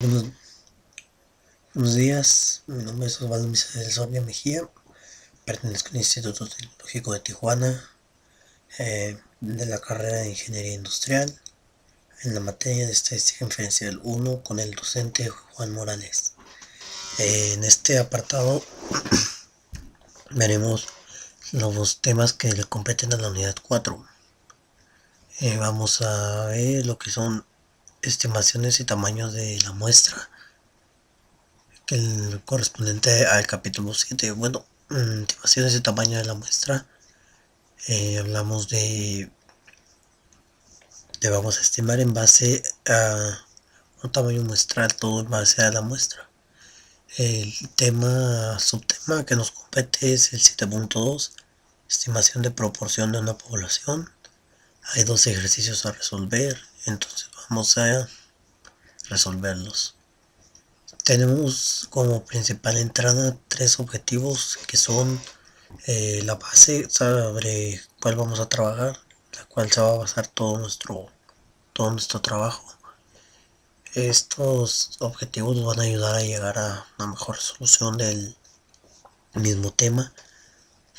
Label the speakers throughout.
Speaker 1: Buenos, buenos días, mi nombre es Osvaldo Misael Sonia Mejía, pertenezco al Instituto Tecnológico de Tijuana, de la carrera de Ingeniería Industrial, en la materia de Estadística Inferencial 1 con el docente Juan Morales. En este apartado veremos los temas que le competen a la unidad 4. Vamos a ver lo que son estimaciones y tamaños de la muestra, que el correspondiente al capítulo 7. Bueno, estimaciones y tamaño de la muestra. Hablamos de vamos a estimar en base a un tamaño muestral, todo en base a la muestra. El subtema que nos compete es el 7.2, estimación de proporción de una población. Hay dos ejercicios a resolver, entonces vamos a resolverlos. Tenemos como principal entrada tres objetivos que son la base sobre cuál vamos a trabajar, la cual se va a basar todo nuestro trabajo. Estos objetivos nos van a ayudar a llegar a una mejor solución del mismo tema,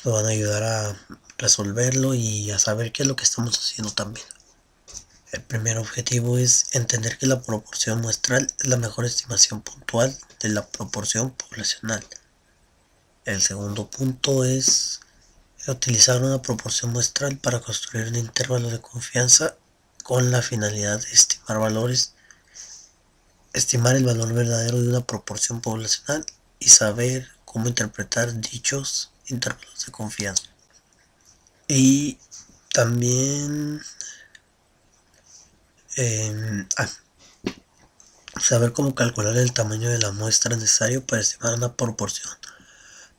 Speaker 1: nos van a ayudar a resolverlo y a saber qué es lo que estamos haciendo también. El primer objetivo es entender que la proporción muestral es la mejor estimación puntual de la proporción poblacional. El segundo punto es utilizar una proporción muestral para construir un intervalo de confianza con la finalidad de estimar el valor verdadero de una proporción poblacional y saber cómo interpretar dichos intervalos de confianza. Y también saber cómo calcular el tamaño de la muestra necesario para estimar una proporción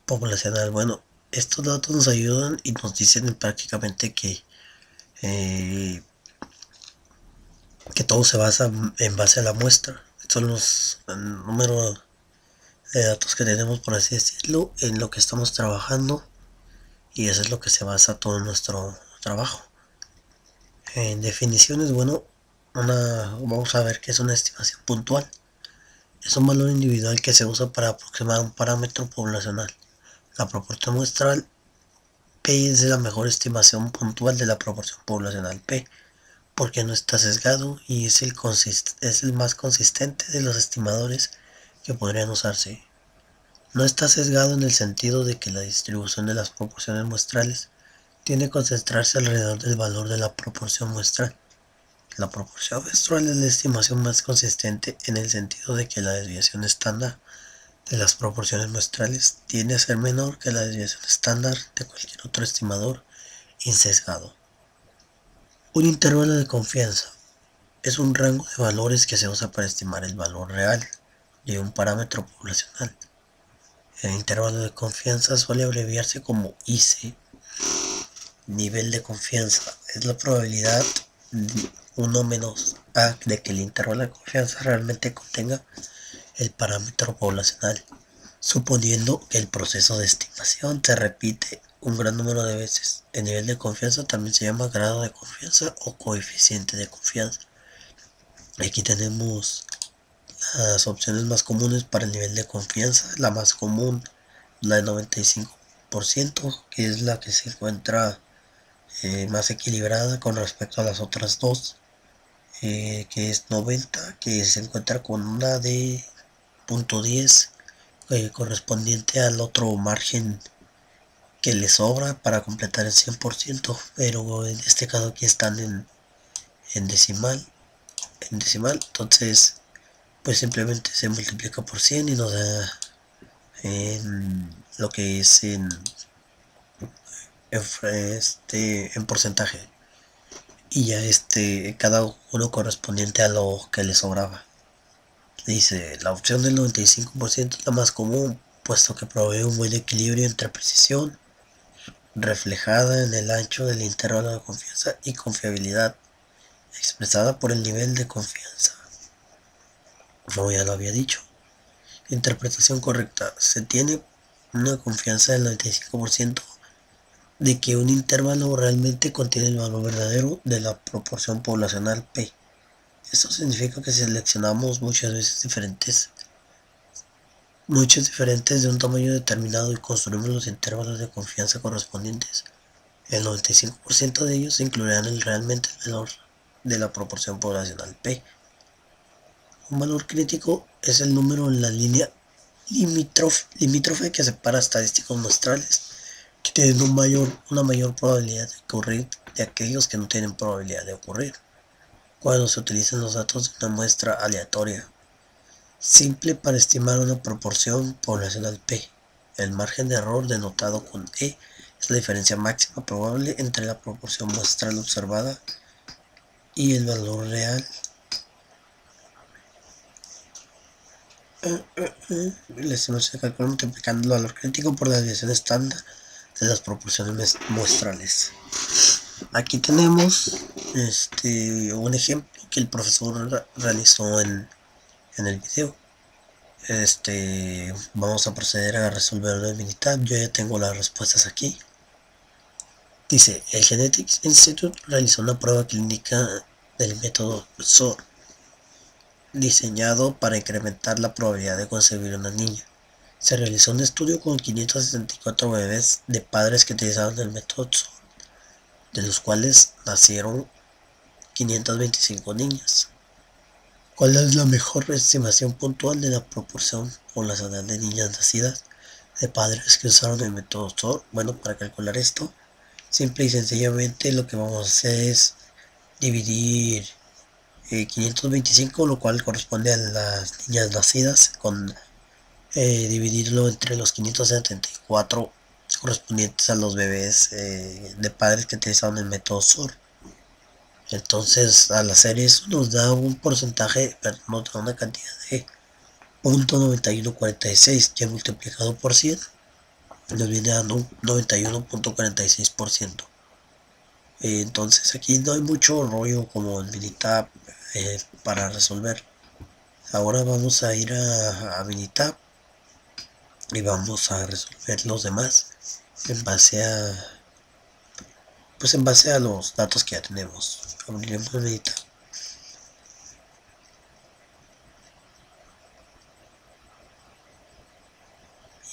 Speaker 1: poblacional. Bueno, estos datos nos ayudan y nos dicen prácticamente que todo se basa en base a la muestra. Son los números de datos que tenemos, por así decirlo, en lo que estamos trabajando, y eso es lo que se basa todo nuestro trabajo. En definiciones, bueno, vamos a ver qué es una estimación puntual. Es un valor individual que se usa para aproximar un parámetro poblacional. La proporción muestral P es la mejor estimación puntual de la proporción poblacional P, porque no está sesgado y es el más consistente de los estimadores que podrían usarse. No está sesgado en el sentido de que la distribución de las proporciones muestrales tiende a concentrarse alrededor del valor de la proporción muestral. La proporción muestral es la estimación más consistente en el sentido de que la desviación estándar de las proporciones muestrales tiende a ser menor que la desviación estándar de cualquier otro estimador insesgado. Un intervalo de confianza es un rango de valores que se usa para estimar el valor real de un parámetro poblacional. El intervalo de confianza suele abreviarse como IC. Nivel de confianza es la probabilidad 1 menos A de que el intervalo de confianza realmente contenga el parámetro poblacional, suponiendo que el proceso de estimación se repite un gran número de veces. El nivel de confianza también se llama grado de confianza o coeficiente de confianza. Aquí tenemos las opciones más comunes para el nivel de confianza. La más común, la de 95%, que es la que se encuentra más equilibrada con respecto a las otras dos, que es 90, que se encuentra con una de 0.10, correspondiente al otro margen que le sobra para completar el 100%, pero en este caso aquí están en decimal, entonces pues simplemente se multiplica por 100 y nos da lo que es en porcentaje, y ya cada uno correspondiente a lo que le sobraba. Dice, la opción del 95% es la más común, puesto que provee un buen equilibrio entre precisión, reflejada en el ancho del intervalo de confianza, y confiabilidad, expresada por el nivel de confianza. Como ya lo había dicho. Interpretación correcta. Se tiene una confianza del 95% de que un intervalo realmente contiene el valor verdadero de la proporción poblacional P. Esto significa que seleccionamos muchas diferentes de un tamaño determinado y construimos los intervalos de confianza correspondientes. El 95% de ellos incluirán realmente el valor de la proporción poblacional P. Un valor crítico es el número en la línea limítrofe que separa estadísticos muestrales que tienen una mayor probabilidad de ocurrir de aquellos que no tienen probabilidad de ocurrir, cuando se utilizan los datos de una muestra aleatoria simple para estimar una proporción poblacional P. El margen de error denotado con E es la diferencia máxima probable entre la proporción muestral observada y el valor real. La estimación se calcula multiplicando el valor crítico por la desviación estándar de las proporciones muestrales. Aquí tenemos un ejemplo que el profesor realizó en el video. Vamos a proceder a resolverlo en Minitab. Yo ya tengo las respuestas aquí. Dice, el Genetics Institute realizó una prueba clínica del método SOR diseñado para incrementar la probabilidad de concebir una niña. Se realizó un estudio con 564 bebés de padres que utilizaron el método SOR, de los cuales nacieron 525 niñas. ¿Cuál es la mejor estimación puntual de la proporción poblacional de niñas nacidas de padres que usaron el método SOR? Bueno, para calcular esto, simple y sencillamente lo que vamos a hacer es dividir 525, lo cual corresponde a las niñas nacidas, con dividirlo entre los 574 correspondientes a los bebés de padres que utilizaron el método SOR. Entonces, al hacer eso nos da un porcentaje, nos da una cantidad de 0.9146, que multiplicado por 100 nos viene dando un 91.46%. Entonces aquí no hay mucho rollo como en Minitab para resolver. Ahora vamos a ir a Minitab y vamos a resolver los demás en base a los datos que ya tenemos. Abriremos Minitab.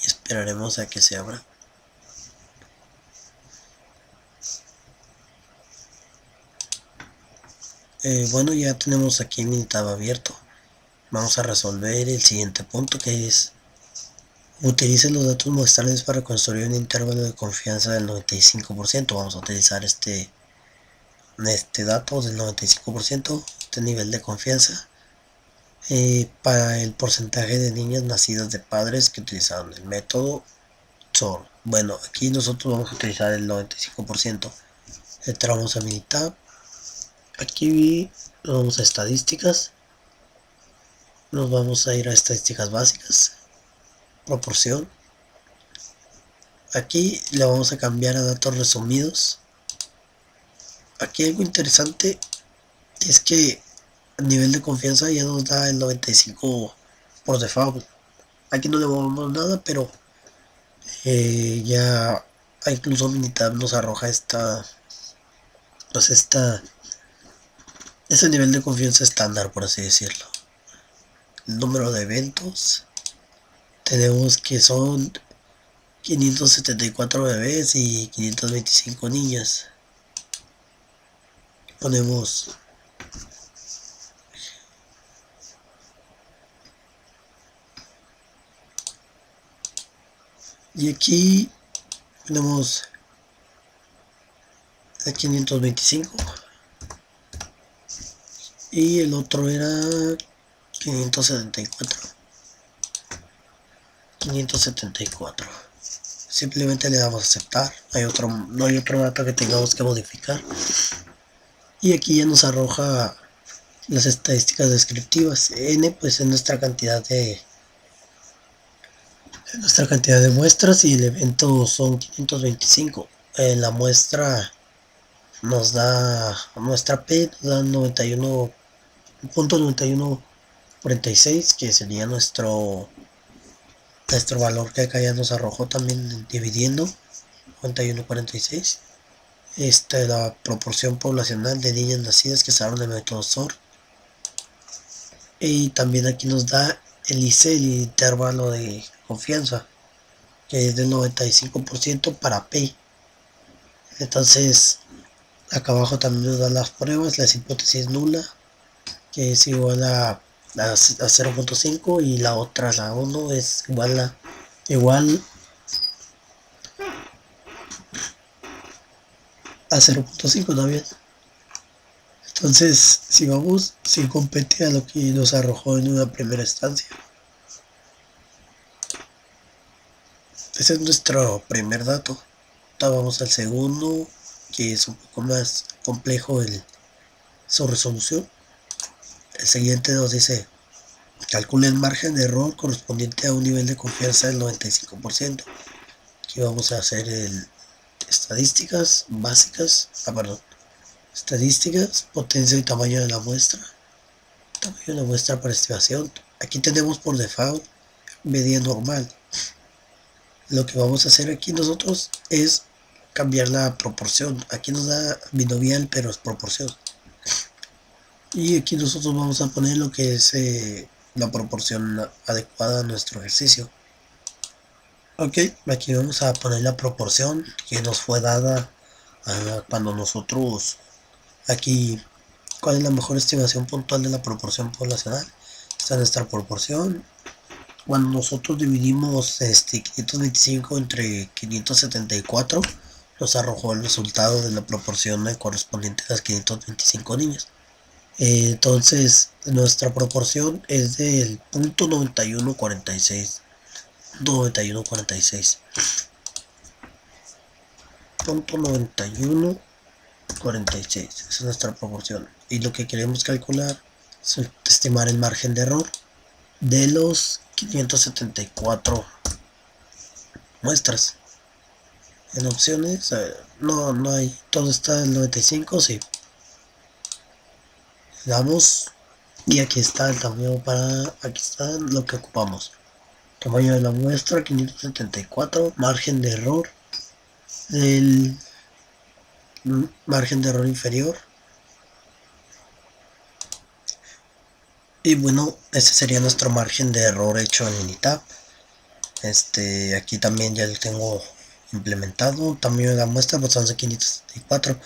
Speaker 1: Y esperaremos a que se abra. Bueno, ya tenemos aquí Minitab abierto. Vamos a resolver el siguiente punto, que es: utilice los datos muestrales para construir un intervalo de confianza del 95%. Vamos a utilizar este dato del 95%, este nivel de confianza, para el porcentaje de niñas nacidas de padres que utilizaron el método SOR. Bueno, aquí nosotros vamos a utilizar el 95%. Entramos a Minitab. Aquí vamos a estadísticas. Nos vamos a ir a estadísticas básicas, proporción. Aquí le vamos a cambiar a datos resumidos. Aquí algo interesante es que el nivel de confianza ya nos da el 95 por default. Aquí no le movemos nada, pero ya incluso Minitab nos arroja ese nivel de confianza estándar, por así decirlo. El número de eventos tenemos que son 574 bebés y 525 niñas. Ponemos y aquí tenemos el 525 y el otro era 574. Simplemente le damos a aceptar. No hay otro dato que tengamos que modificar. Y aquí ya nos arroja las estadísticas descriptivas. N pues es nuestra cantidad de muestras, y el evento son 525. La muestra P nos da 91.9146, que sería nuestro valor que acá ya nos arrojó también dividiendo 91.46. La proporción poblacional de niñas nacidas que usaron el método SOR Y también aquí nos da el IC, el intervalo de confianza, que es del 95% para P. Entonces, acá abajo también nos da las pruebas, la hipótesis nula, que es igual a 0.5, y la otra, la 1, es igual a 0.5 también. Entonces, si vamos sin competir a lo que nos arrojó en una primera instancia. Ese es nuestro primer dato. Ahora vamos al segundo, que es un poco más complejo su resolución. El siguiente nos dice: calcule el margen de error correspondiente a un nivel de confianza del 95%. Aquí vamos a hacer estadísticas básicas. Estadísticas, potencia y tamaño de la muestra. Tamaño de la muestra para estimación. Aquí tenemos por default medida normal. Lo que vamos a hacer aquí nosotros es cambiar la proporción. Aquí nos da binomial, pero es proporción. Y aquí nosotros vamos a poner lo que es la proporción adecuada a nuestro ejercicio. Ok, aquí vamos a poner la proporción que nos fue dada cuando nosotros aquí, ¿cuál es la mejor estimación puntual de la proporción poblacional? Esta es nuestra proporción. Cuando nosotros dividimos 525 entre 574, nos arrojó el resultado de la proporción correspondiente a las 525 niños. Entonces, nuestra proporción es del punto 9146. 9146. Punto 9146. Esa es nuestra proporción. Y lo que queremos calcular es estimar el margen de error de los 574 muestras. En opciones, no hay, todo está en 95, sí. Le damos y aquí está el tamaño aquí está lo que ocupamos. Tamaño de la muestra 574, margen de error del margen de error inferior. Y bueno, ese sería nuestro margen de error hecho en Minitab. Aquí también ya lo tengo implementado. Tamaño de la muestra pues 11.574.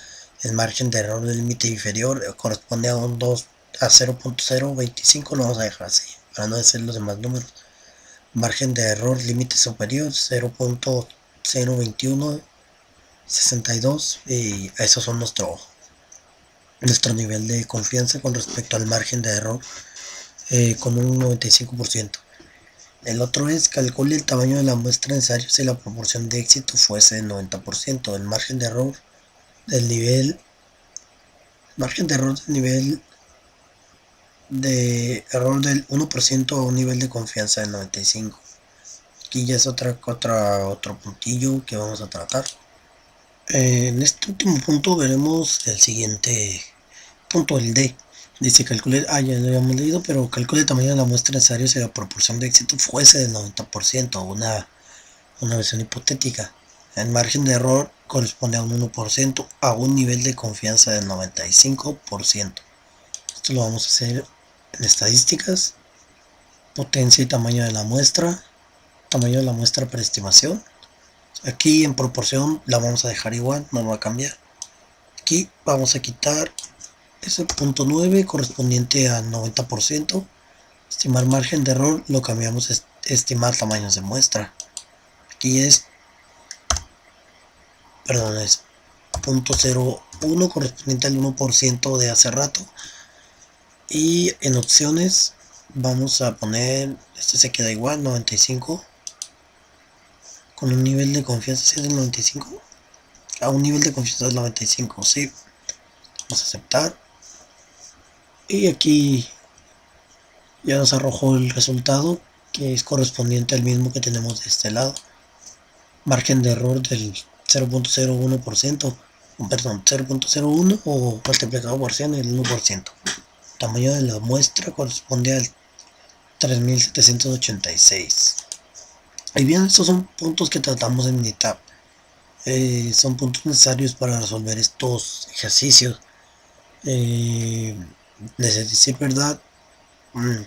Speaker 1: El margen de error del límite inferior corresponde a un 2 a 0.025. Lo vamos a dejar así para no decir los demás números. Margen de error límite superior 0.02162, y esos son nuestro nivel de confianza con respecto al margen de error, con un 95%. El otro es: calcule el tamaño de la muestra necesaria si la proporción de éxito fuese del 90%. El margen de error del nivel de error del 1% a un nivel de confianza del 95%. Aquí ya es otro puntillo que vamos a tratar. En este último punto veremos el siguiente punto, el D. Dice: calcule, ya lo habíamos leído, pero calcule el tamaño de la muestra necesaria si la proporción de éxito fuese del 90%, una versión hipotética. El margen de error corresponde a un 1% a un nivel de confianza del 95%. Esto lo vamos a hacer en estadísticas, potencia y tamaño de la muestra, tamaño de la muestra para estimación. Aquí en proporción la vamos a dejar igual, no va a cambiar. Aquí vamos a quitar ese punto 9 correspondiente al 90%. Estimar margen de error lo cambiamos a estimar tamaños de muestra. Aquí es 0.01 correspondiente al 1% de hace rato. Y en opciones vamos a poner, este se queda igual, 95, con un nivel de confianza, ¿sí es del 95? A un nivel de confianza del 95, sí. Vamos a aceptar. Y aquí ya nos arrojó el resultado, que es correspondiente al mismo que tenemos de este lado. Margen de error del 0.01%, perdón, 0.01 o multiplicado por 100, el 1%. Tamaño de la muestra corresponde al 3786. Y bien, estos son puntos que tratamos en Minitab. Son puntos necesarios para resolver estos ejercicios. Les decir verdad,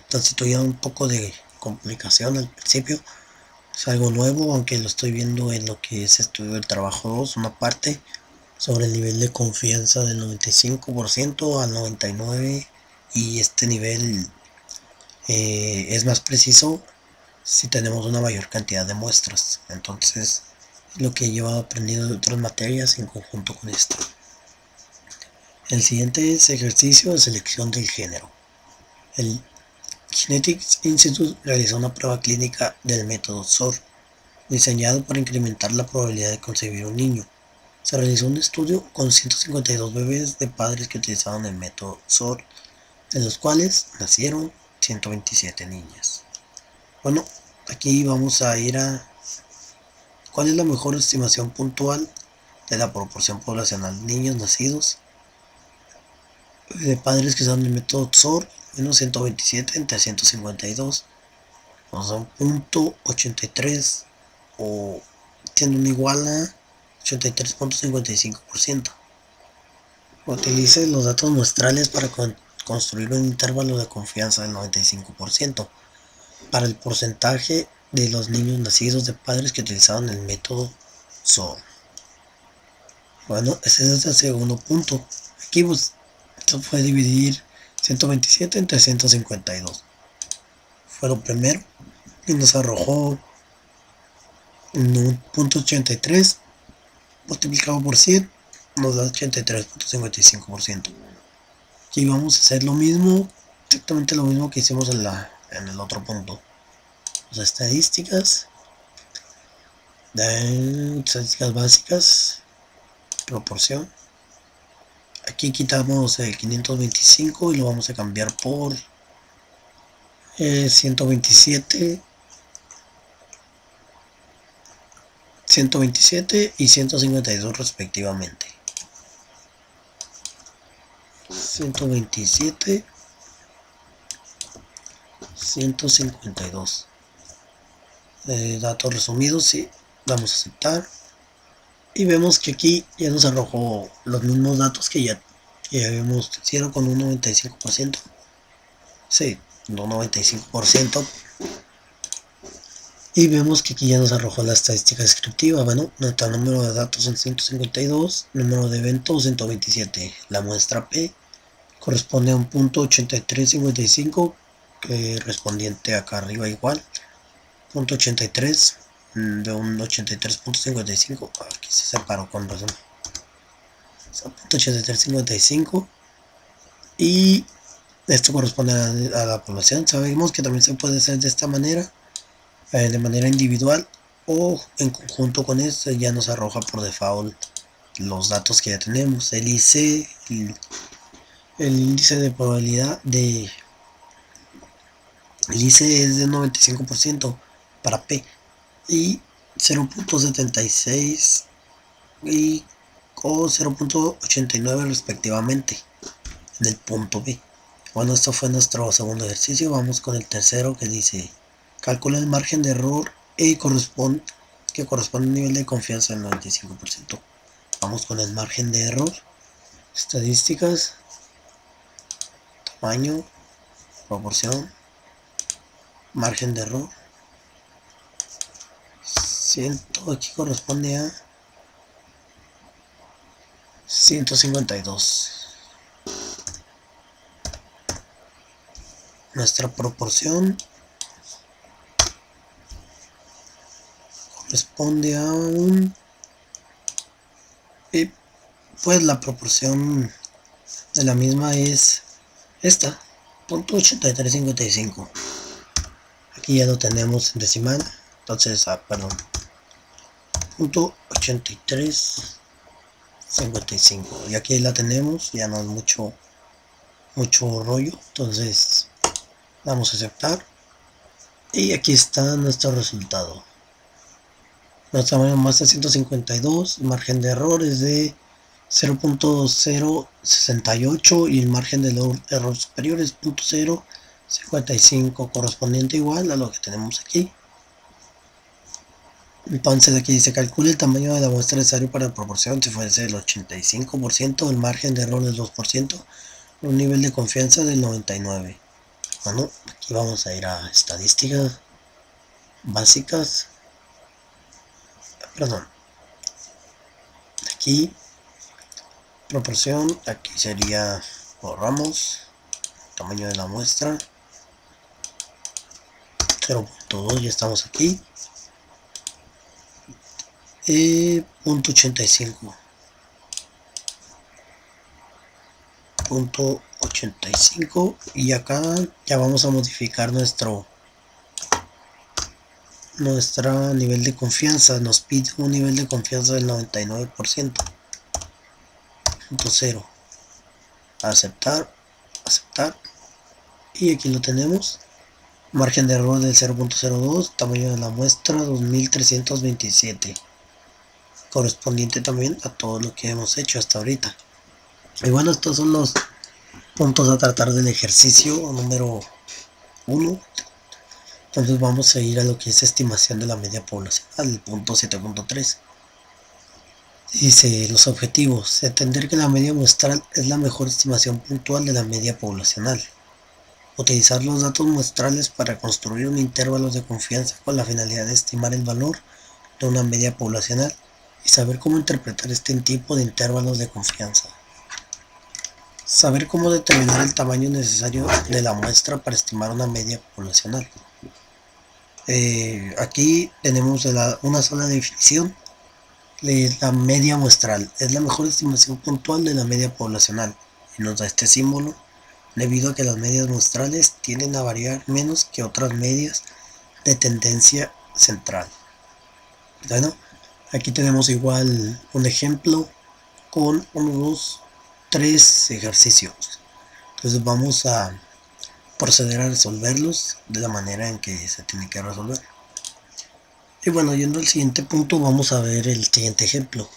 Speaker 1: constituía un poco de complicación al principio. Es algo nuevo, aunque lo estoy viendo en lo que es estudio del trabajo 2, una parte sobre el nivel de confianza del 95% al 99%, y este nivel es más preciso si tenemos una mayor cantidad de muestras. Entonces, lo que yo he aprendido de otras materias en conjunto con esto. El siguiente es ejercicio de selección del género. El Genetics Institute realizó una prueba clínica del método SOR, diseñado para incrementar la probabilidad de concebir un niño. Se realizó un estudio con 152 bebés de padres que utilizaban el método SOR, de los cuales nacieron 127 niñas. Bueno, aquí vamos a ir a ¿cuál es la mejor estimación puntual de la proporción poblacional de niños nacidos de padres que usan el método SOR? Menos 127 entre 152, nos da un punto 83, o siendo un igual a 83.55%. Utilice los datos muestrales para construir un intervalo de confianza del 95% para el porcentaje de los niños nacidos de padres que utilizaban el método SOR. Bueno, ese es el segundo punto. Aquí pues, esto fue dividir 127 entre 152. Fue lo primero y nos arrojó un punto 83 multiplicado por 100 nos da 83.55%. Aquí vamos a hacer lo mismo, exactamente lo mismo que hicimos en el otro punto. Las estadísticas básicas, proporción. Aquí quitamos el 525 y lo vamos a cambiar por 127 y 152 respectivamente. 127, 152. Datos resumidos, sí, damos a aceptar. Y vemos que aquí ya nos arrojó los mismos datos que ya habíamos hicieron con un 95%. Sí, un 95%. Y vemos que aquí ya nos arrojó la estadística descriptiva. Bueno, nuestro número de datos son 152, número de eventos 127. La muestra P corresponde a un punto 8355, correspondiente acá arriba igual. Punto 83 de un 83.55. Aquí se separó con razón. Punto 83.55. Y esto corresponde a la población. Sabemos que también se puede hacer de esta manera, de manera individual o en conjunto con esto. Ya nos arroja por default los datos que ya tenemos. El IC, el índice de probabilidad el IC es de 95% para P y 0.76 o 0.89 respectivamente en el punto B. Bueno, esto fue nuestro segundo ejercicio. Vamos con el tercero, que dice calcula el margen de error que corresponde a un nivel de confianza del 95%. Vamos con el margen de error, estadísticas, tamaño, proporción, margen de error. Aquí corresponde a 152. Nuestra proporción corresponde a un... pues la proporción de la misma es esta, .8355. Aquí ya lo tenemos en decimal, entonces, perdón, .8355. Y aquí la tenemos, ya no es mucho rollo, entonces vamos a aceptar. Y aquí está nuestro resultado. Nuestra muestra 152, el margen de error es de 0.068 y el margen de error superior es 0.055, correspondiente igual a lo que tenemos aquí. Entonces aquí dice calcule el tamaño de la muestra necesario para la proporción si fuese el 85%, el margen de error del 2%, un nivel de confianza del 99%. Bueno, aquí vamos a ir a estadísticas básicas, perdón, aquí proporción, aquí sería, borramos, tamaño de la muestra, 0.2, ya estamos aquí, punto 85, punto 85, y acá ya vamos a modificar nuestro nivel de confianza. Nos pide un nivel de confianza del 99%, punto 0, aceptar, aceptar, y aquí lo tenemos. Margen de error del 0.02, tamaño de la muestra 2327, correspondiente también a todo lo que hemos hecho hasta ahorita. Y bueno, estos son los puntos a tratar del ejercicio número 1. Entonces vamos a ir a lo que es estimación de la media poblacional, el punto 7.3. Dice los objetivos: entender que la media muestral es la mejor estimación puntual de la media poblacional. Utilizar los datos muestrales para construir un intervalo de confianza con la finalidad de estimar el valor de una media poblacional y saber cómo interpretar este tipo de intervalos de confianza. Saber cómo determinar el tamaño necesario de la muestra para estimar una media poblacional. Aquí tenemos una sola definición de la media muestral. Es la mejor estimación puntual de la media poblacional y nos da este símbolo, debido a que las medias muestrales tienden a variar menos que otras medias de tendencia central. Bueno, aquí tenemos igual un ejemplo con unos 3 ejercicios. Entonces vamos a proceder a resolverlos de la manera en que se tiene que resolver. Y bueno, yendo al siguiente punto, vamos a ver el siguiente ejemplo.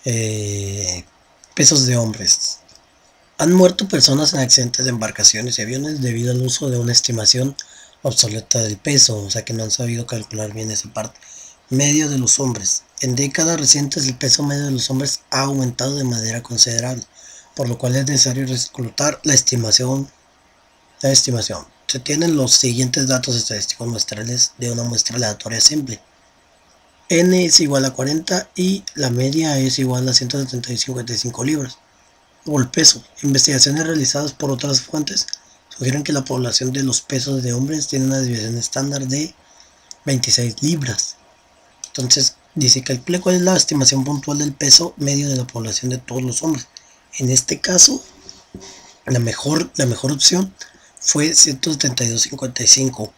Speaker 1: Pesos de hombres. Han muerto personas en accidentes de embarcaciones y aviones debido al uso de una estimación obsoleta del peso, o sea que no han sabido calcular bien esa parte. Medio de los hombres. En décadas recientes el peso medio de los hombres ha aumentado de manera considerable, por lo cual es necesario reclutar la estimación. Se tienen los siguientes datos estadísticos muestrales de una muestra aleatoria simple. N es igual a 40 y la media es igual a 175 libras. O el peso. Investigaciones realizadas por otras fuentes sugieren que la población de los pesos de hombres tiene una desviación estándar de 26 libras. Entonces dice: calcule cuál es la estimación puntual del peso medio de la población de todos los hombres. En este caso, la mejor opción fue 172.55.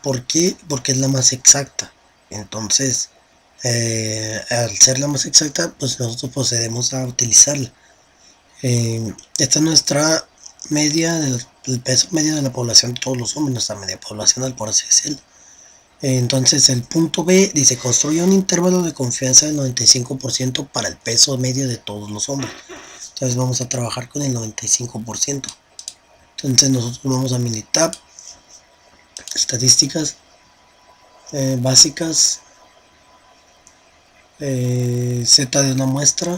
Speaker 1: ¿Por qué? Porque es la más exacta. Entonces, al ser la más exacta, pues nosotros procedemos a utilizarla. Esta es nuestra media del peso medio de la población de todos los hombres, nuestra media poblacional, por así decirlo. Entonces el punto B dice: construye un intervalo de confianza del 95% para el peso medio de todos los hombres. Entonces vamos a trabajar con el 95%. Entonces nosotros vamos a Minitab, estadísticas básicas, Z de una muestra,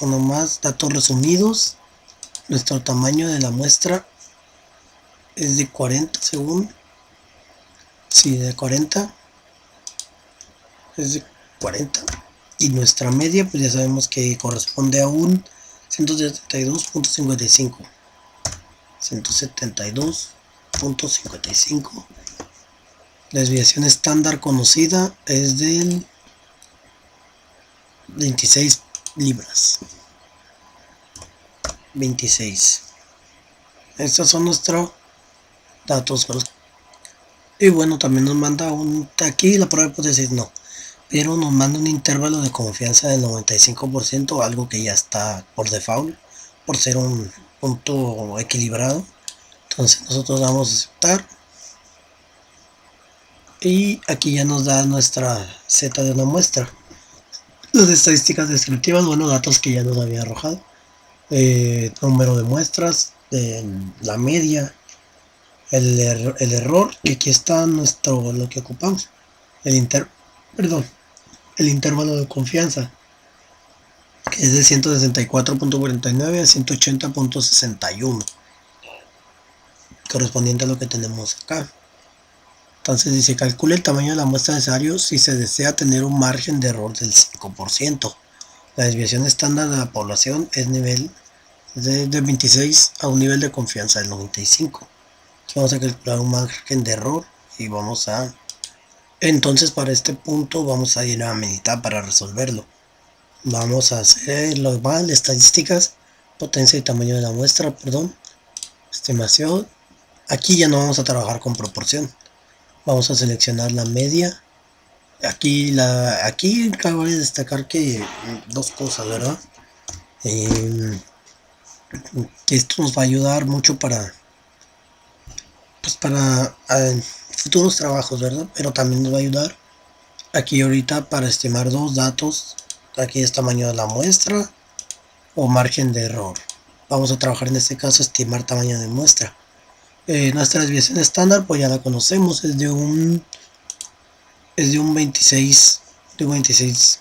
Speaker 1: uno más, datos resumidos. Nuestro tamaño de la muestra es de 40 según. Sí, de 40. Es de 40. Y nuestra media, pues ya sabemos que corresponde a un 172.55. 172.55. La desviación estándar conocida es del 26 libras. 26. Estos son nuestros datos. Y bueno, también nos manda aquí la prueba de hipótesis no, pero nos manda un intervalo de confianza del 95%, algo que ya está por default, por ser un punto equilibrado. Entonces nosotros vamos a aceptar. Y aquí ya nos da nuestra Z de una muestra. Las estadísticas descriptivas, bueno, datos que ya nos había arrojado. Número de muestras, la media, el error, y aquí está lo que ocupamos. El intervalo de confianza, que es de 164.49 a 180.61. correspondiente a lo que tenemos acá. Entonces dice, calcule el tamaño de la muestra necesario si se desea tener un margen de error del 5%. La desviación estándar de la población es nivel de 26 a un nivel de confianza del 95. Vamos a calcular un margen de error y vamos a... Entonces para este punto vamos a ir a meditar para resolverlo. Vamos a hacer lo igual, estadísticas, potencia y tamaño de la muestra, perdón, estimación. Aquí ya no vamos a trabajar con proporción. Vamos a seleccionar la media. Aquí cabe destacar que dos cosas, ¿verdad? Que esto nos va a ayudar mucho para futuros trabajos, ¿verdad? Pero también nos va a ayudar aquí ahorita para estimar dos datos. Aquí es tamaño de la muestra o margen de error. Vamos a trabajar en este caso estimar tamaño de muestra. Nuestra desviación estándar pues ya la conocemos, es de un 26, de un 26%.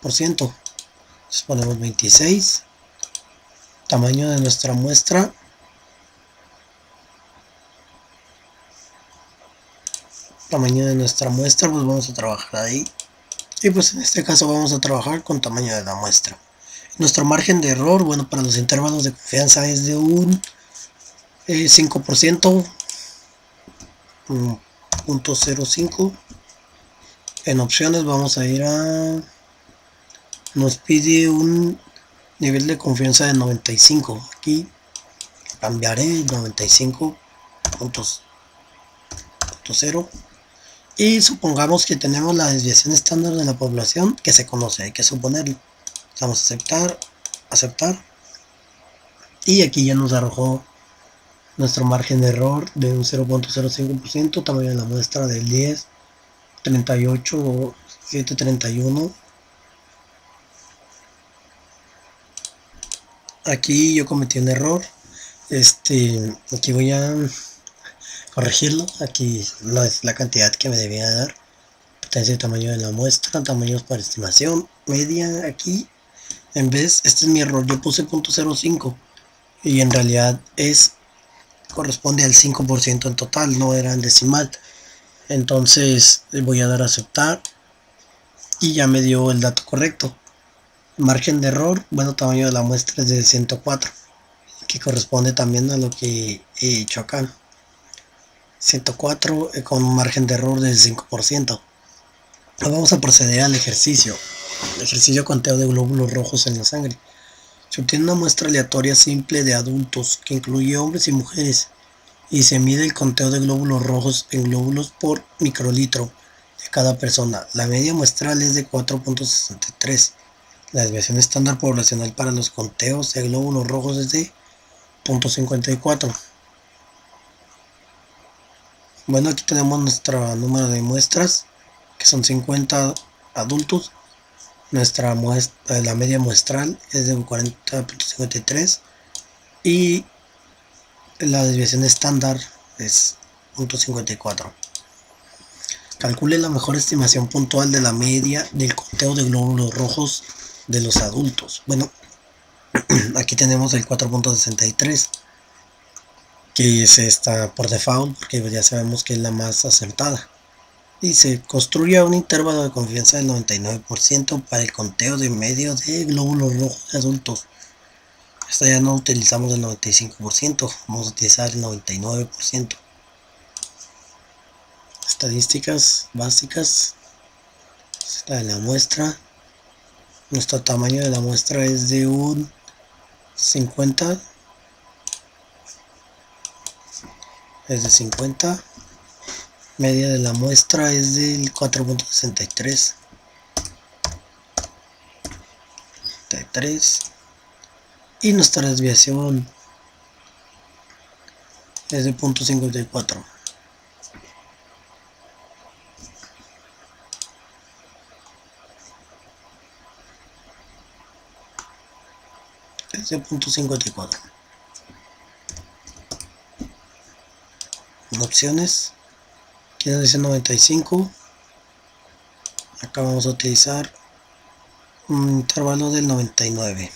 Speaker 1: Entonces ponemos 26. Tamaño de nuestra muestra, pues vamos a trabajar ahí. Y pues en este caso vamos a trabajar con tamaño de la muestra. Nuestro margen de error, bueno, para los intervalos de confianza es de un 5%, 0.05. En opciones vamos a ir a... Nos pide un nivel de confianza de 95. Aquí cambiaré 95.0. Y supongamos que tenemos la desviación estándar de la población que se conoce, hay que suponerlo. Vamos a aceptar. Y aquí ya nos arrojó nuestro margen de error de un 0.05%, tamaño de la muestra del 10, 38, 731. Aquí yo cometí un error. Aquí voy a corregirlo. Aquí no es la cantidad que me debía dar. Potencia y tamaño de la muestra, tamaños para estimación, media. Aquí en vez, este es mi error, yo puse .05 y en realidad corresponde al 5% en total, no era en decimal. Entonces voy a dar a aceptar y ya me dio el dato correcto. Margen de error, bueno, tamaño de la muestra es de 104, que corresponde también a lo que he hecho acá. 104 con un margen de error del 5%. Ahora vamos a proceder al ejercicio. El ejercicio conteo de glóbulos rojos en la sangre. Se obtiene una muestra aleatoria simple de adultos que incluye hombres y mujeres y se mide el conteo de glóbulos rojos en glóbulos por microlitro de cada persona. La media muestral es de 4.63. La desviación estándar poblacional para los conteos de glóbulos rojos es de 0.54. Bueno, aquí tenemos nuestro número de muestras, que son 50 adultos. La media muestral es de 40.53 y la desviación estándar es 0.54. Calcule la mejor estimación puntual de la media del conteo de glóbulos rojos de los adultos. Bueno, aquí tenemos el 4.63, que es esta por default, porque ya sabemos que es la más acertada. Dice, construya un intervalo de confianza del 99% para el conteo de medio de glóbulos rojos de adultos. Esta ya no utilizamos el 95%, vamos a utilizar el 99%. Estadísticas básicas. Esta de la muestra. Nuestro tamaño de la muestra es de un 50. Es de 50. Media de la muestra es del 4.63. Y nuestra desviación es de 0.54. Es de 0.54. Opciones. Aquí nos dice 95. Acá vamos a utilizar un intervalo del 99.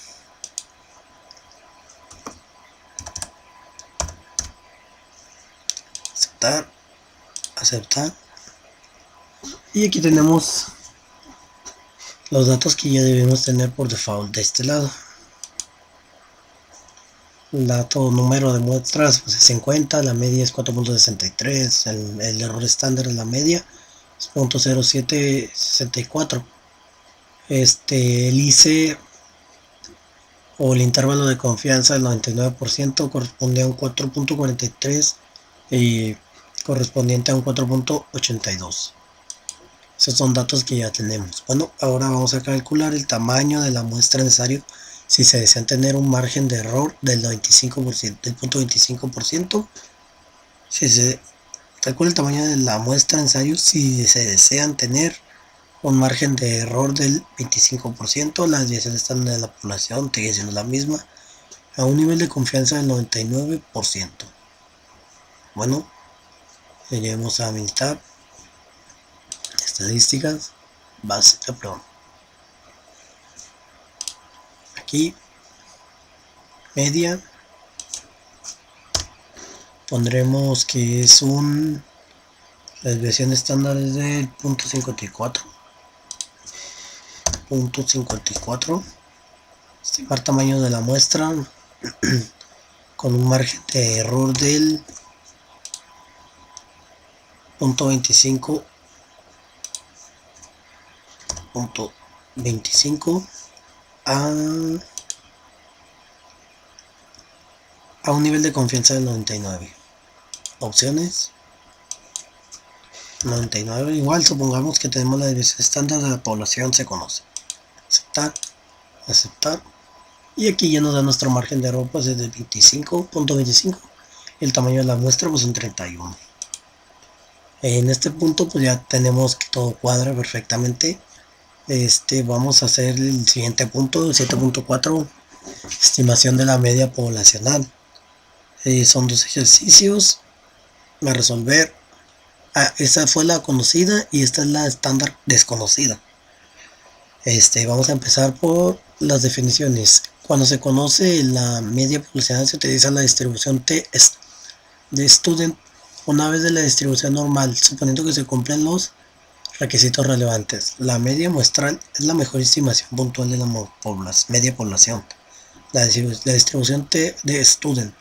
Speaker 1: aceptar, aceptar. Y aquí tenemos los datos que ya debemos tener por default de este lado. El dato número de muestras pues, es 50, la media es 4.63, el error estándar de la media es 0.0764. El IC o el intervalo de confianza del 99% corresponde a un 4.43 y correspondiente a un 4.82. Esos son datos que ya tenemos. Bueno, ahora vamos a calcular el tamaño de la muestra necesario si se desean tener un margen de error del 25%, del 0.25%. Si se calcula el tamaño de la muestra necesario si se desean tener un margen de error del 25%, la desviación estándar de la población sigue siendo la misma, a un nivel de confianza del 99%. Bueno, lleguemos a Minitab, estadísticas, base, perdón. Aquí, media, pondremos que es la desviación estándar es del 0.54. Estimar tamaño de la muestra con un margen de error del 0.25 a un nivel de confianza del 99. Opciones 99, igual supongamos que tenemos la desviación estándar de la población, se conoce. Aceptar, aceptar. Y aquí ya nos da nuestro margen de error pues es de 25.25. El tamaño de la muestra pues en 31. En este punto pues ya tenemos que todo cuadra perfectamente. Vamos a hacer el siguiente punto, el 7.4, estimación de la media poblacional. Son dos ejercicios a resolver. Esa fue la conocida y esta es la estándar desconocida. Vamos a empezar por las definiciones. Cuando se conoce la media poblacional se utiliza la distribución T de student una vez de la distribución normal, suponiendo que se cumplen los requisitos relevantes. La media muestral es la mejor estimación puntual de la media población. La distribución T de student,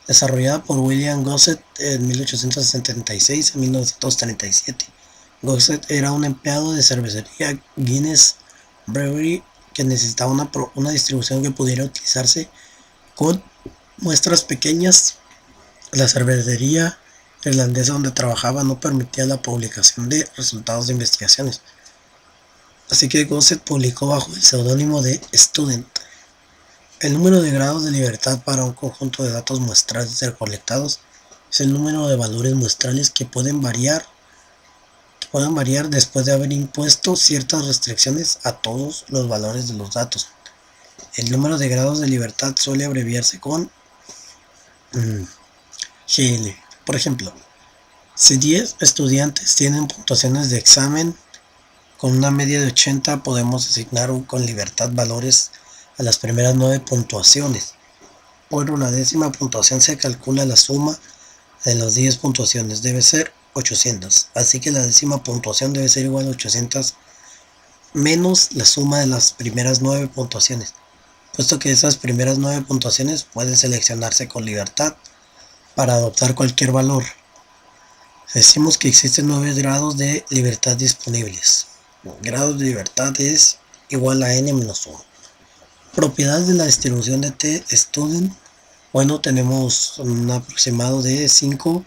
Speaker 1: desarrollada por William Gossett en 1876 a 1937. Gossett era un empleado de cervecería Guinness Brewery que necesitaba una distribución que pudiera utilizarse con muestras pequeñas. La cervecería irlandesa donde trabajaba no permitía la publicación de resultados de investigaciones, así que Gossett publicó bajo el seudónimo de Student. El número de grados de libertad para un conjunto de datos muestrales recolectados es el número de valores muestrales que pueden variar después de haber impuesto ciertas restricciones a todos los valores de los datos. El número de grados de libertad suele abreviarse con GL. Por ejemplo, si 10 estudiantes tienen puntuaciones de examen con una media de 80, podemos asignar con libertad valores a las primeras 9 puntuaciones. Por una décima puntuación se calcula la suma de las 10 puntuaciones, debe ser 800, así que la décima puntuación debe ser igual a 800 menos la suma de las primeras 9 puntuaciones, puesto que esas primeras 9 puntuaciones pueden seleccionarse con libertad para adoptar cualquier valor. Decimos que existen 9 grados de libertad disponibles. Grados de libertad es igual a n-1. Propiedades de la distribución de T-Student. Bueno, tenemos un aproximado de 5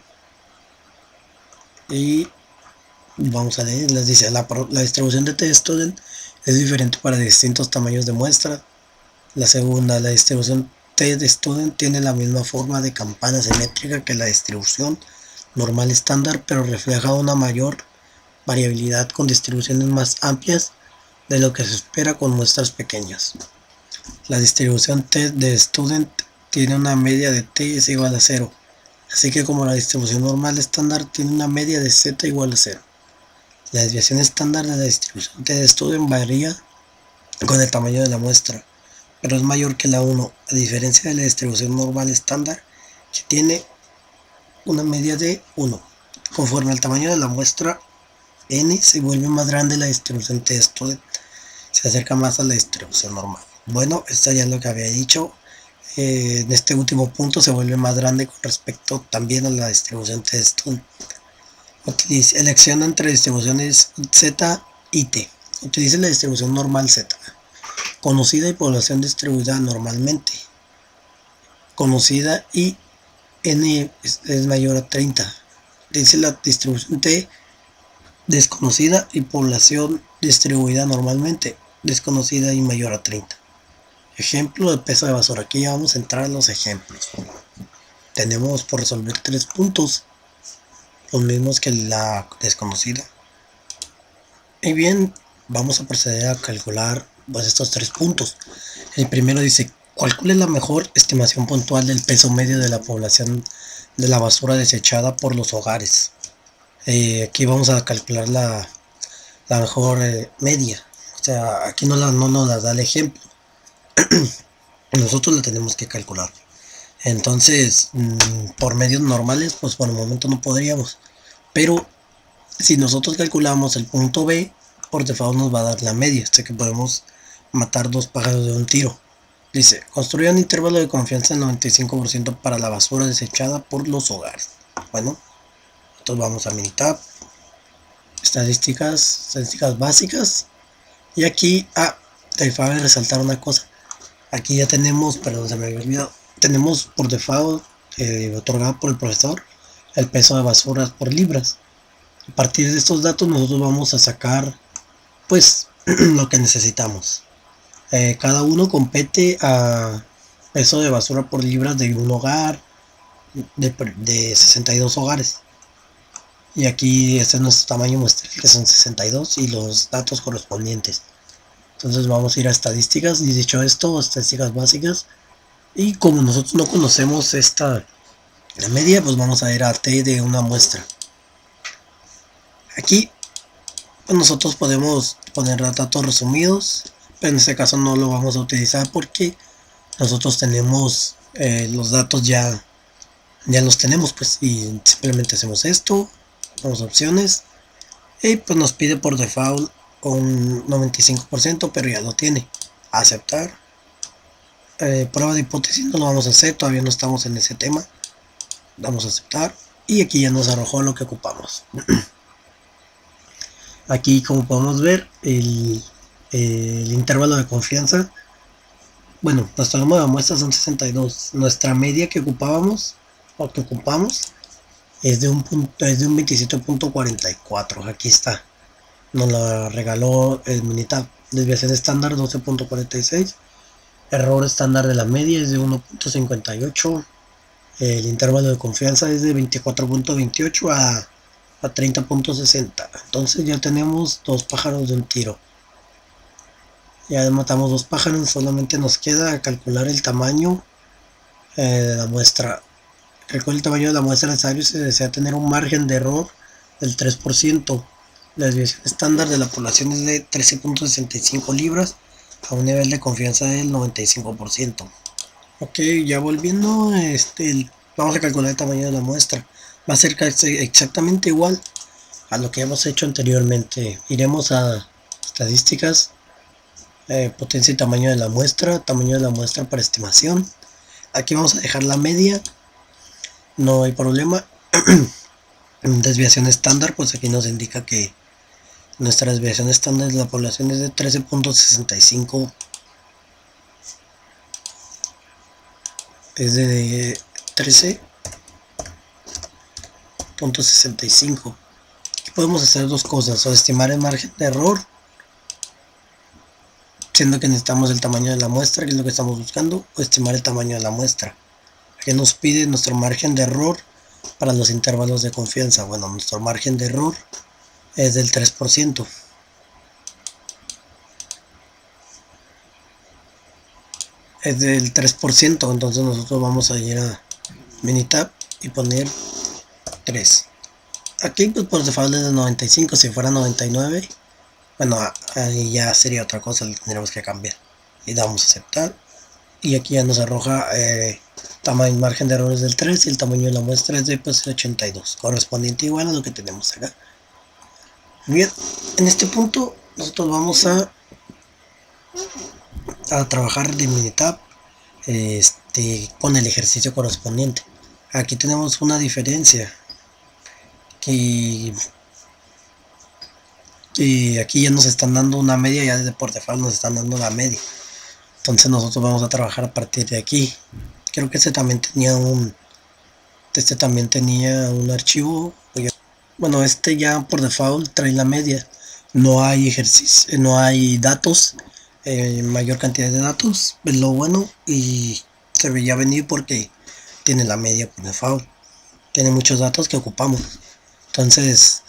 Speaker 1: y vamos a leer. Les dice la distribución de T-Student es diferente para distintos tamaños de muestra. La segunda, la distribución T-Student tiene la misma forma de campana simétrica que la distribución normal estándar, pero refleja una mayor variabilidad con distribuciones más amplias de lo que se espera con muestras pequeñas. La distribución T de Student tiene una media de T es igual a 0, así que como la distribución normal estándar tiene una media de Z igual a 0. La desviación estándar de la distribución T de Student varía con el tamaño de la muestra, pero es mayor que la 1, a diferencia de la distribución normal estándar que tiene una media de 1. Conforme al tamaño de la muestra n se vuelve más grande, la distribución t-student se acerca más a la distribución normal. Bueno, esto ya es lo que había dicho. En este último punto se vuelve más grande con respecto también a la distribución t-student. Elecciona entre distribuciones z y t. Utilice la distribución normal z, conocida y población distribuida normalmente. Conocida y n es mayor a 30. Dice la distribución t, desconocida y población distribuida normalmente, desconocida y mayor a 30. Ejemplo de peso de basura. Aquí ya vamos a entrar en los ejemplos. Tenemos por resolver 3 puntos, los mismos que la desconocida. Y bien, vamos a proceder a calcular pues estos 3 puntos. El primero dice: calcule la mejor estimación puntual del peso medio de la población de la basura desechada por los hogares. Aquí vamos a calcular la mejor media. O sea, aquí no nos la da el ejemplo. Nosotros la tenemos que calcular. Entonces, por medios normales, pues por el momento no podríamos. Pero si nosotros calculamos el punto B, por default nos va a dar la media. O sea que podemos matar 2 pájaros de un tiro. Dice: construye un intervalo de confianza del 95% para la basura desechada por los hogares. Bueno, entonces vamos a Minitab, estadísticas básicas. Y aquí, te falta resaltar una cosa. Aquí ya tenemos, perdón, se me había olvidado, tenemos por default otorgado por el profesor el peso de basuras por libras. A partir de estos datos nosotros vamos a sacar pues lo que necesitamos. Cada uno compete a peso de basura por libras de un hogar, de 62 hogares. Y aquí este es nuestro tamaño muestral, que son 62, y los datos correspondientes. Entonces vamos a ir a estadísticas. Y dicho esto, estadísticas básicas. Y como nosotros no conocemos la media, pues vamos a ir a t de una muestra. Aquí pues nosotros podemos poner datos resumidos, pero en este caso no lo vamos a utilizar porque nosotros tenemos los datos ya los tenemos, pues, y simplemente hacemos esto, vamos a opciones, y pues nos pide por default un 95%, pero ya lo tiene. Aceptar. Prueba de hipótesis no lo vamos a hacer, todavía no estamos en ese tema. Vamos a aceptar, y aquí ya nos arrojó lo que ocupamos. Aquí, como podemos ver, el intervalo de confianza, bueno, nuestro número de muestras son 62. Nuestra media que ocupamos o que ocupamos es de un 27.44. Aquí está, nos la regaló el Minitab. Desviación estándar 12.46. Error estándar de la media es de 1.58. El intervalo de confianza es de 24.28 a 30.60. Entonces ya tenemos 2 pájaros de un tiro. Ya matamos 2 pájaros, solamente nos queda calcular el tamaño de la muestra. Calcula el tamaño de la muestra necesario si se desea tener un margen de error del 3%. La desviación estándar de la población es de 13.65 libras a un nivel de confianza del 95%. Ok, ya volviendo, vamos a calcular el tamaño de la muestra. Va a ser exactamente igual a lo que hemos hecho anteriormente. Iremos a estadísticas, potencia y tamaño de la muestra para estimación. Aquí vamos a dejar la media, no hay problema. Desviación estándar, pues aquí nos indica que nuestra desviación estándar de la población es de 13.65, es de 13.65. Aquí podemos hacer dos cosas: o estimar el margen de error, siendo que necesitamos el tamaño de la muestra, que es lo que estamos buscando, o estimar el tamaño de la muestra. Aquí nos pide nuestro margen de error para los intervalos de confianza. Bueno, nuestro margen de error es del 3%. Es del 3%, entonces nosotros vamos a ir a Minitab y poner 3. Aquí pues por default es de 95, si fuera 99, bueno, ahí ya sería otra cosa, le tendríamos que cambiar. Y damos a aceptar. y aquí ya nos arroja tamaño, margen de errores del 3 y el tamaño de la muestra es de pues, 82, correspondiente igual a lo que tenemos acá. Bien, en este punto nosotros vamos a trabajar de Minitab con el ejercicio correspondiente. Aquí tenemos una diferencia que aquí ya nos están dando una media, ya desde por default nos están dando la media. Entonces nosotros vamos a trabajar a partir de aquí. Creo que este también tenía un archivo. Bueno, este ya por default trae la media. No hay ejercicio, no hay datos, mayor cantidad de datos, es lo bueno, y se veía venir porque tiene la media por default. Tiene muchos datos que ocupamos. Entonces,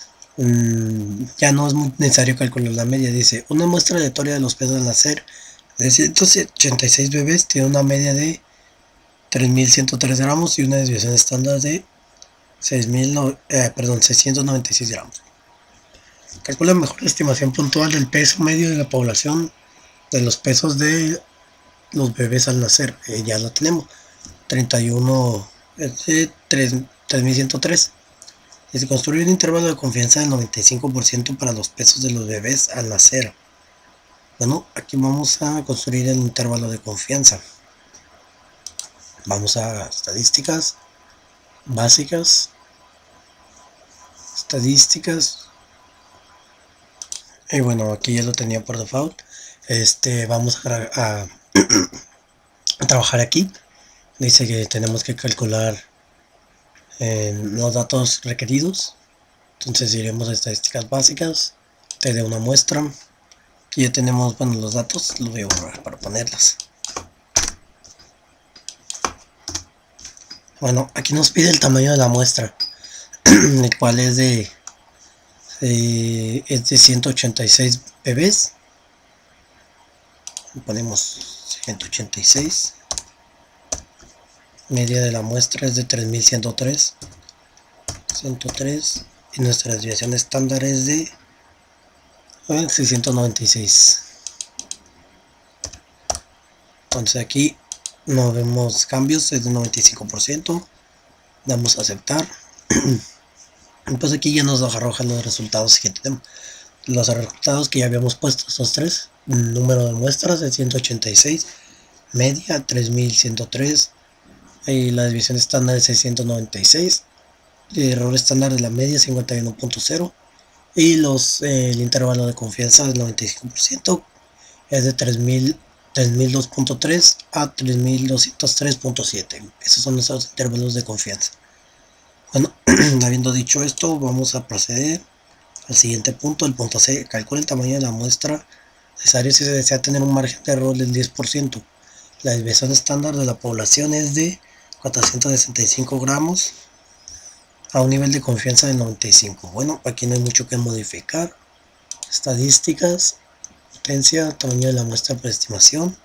Speaker 1: ya no es muy necesario calcular la media. Dice, una muestra aleatoria de los pesos al nacer de 186 bebés tiene una media de 3.103 gramos y una desviación estándar de 696 gramos. Calcula mejor la estimación puntual del peso medio de la población de los pesos de los bebés al nacer. Ya lo tenemos. 3.103. Es construir un intervalo de confianza del 95% para los pesos de los bebés al nacer. Bueno, aquí vamos a construir el intervalo de confianza. Vamos a estadísticas básicas, estadísticas, y bueno, aquí ya lo tenía por default. Vamos a trabajar aquí. Dice que tenemos que calcular los datos requeridos. Entonces iremos a estadísticas básicas, te de una muestra. Aquí ya tenemos, bueno, los datos, los voy a borrar para ponerlos. Bueno, aquí nos pide el tamaño de la muestra, el cual es de 186 bebés. Ponemos 186. Media de la muestra es de 3.103. 103. Y nuestra desviación estándar es de 696. Entonces aquí no vemos cambios, es de 95%. Damos a aceptar. Pues aquí ya nos arrojan los resultados que tenemos. Los resultados que ya habíamos puesto, estos tres. Número de muestras de 186. Media 3.103. Y la desviación estándar es 696. El error estándar de la media 51.0. Y el intervalo de confianza del 95% es de 3.002.3 a 3.203.7. Esos son nuestros intervalos de confianza. Bueno, habiendo dicho esto, vamos a proceder al siguiente punto, el punto C. Calcula el tamaño de la muestra necesario si se desea tener un margen de error del 10%. La desviación estándar de la población es de 465 gramos a un nivel de confianza del 95. Bueno, aquí no hay mucho que modificar. Estadísticas, potencia, tamaño de la muestra por estimación.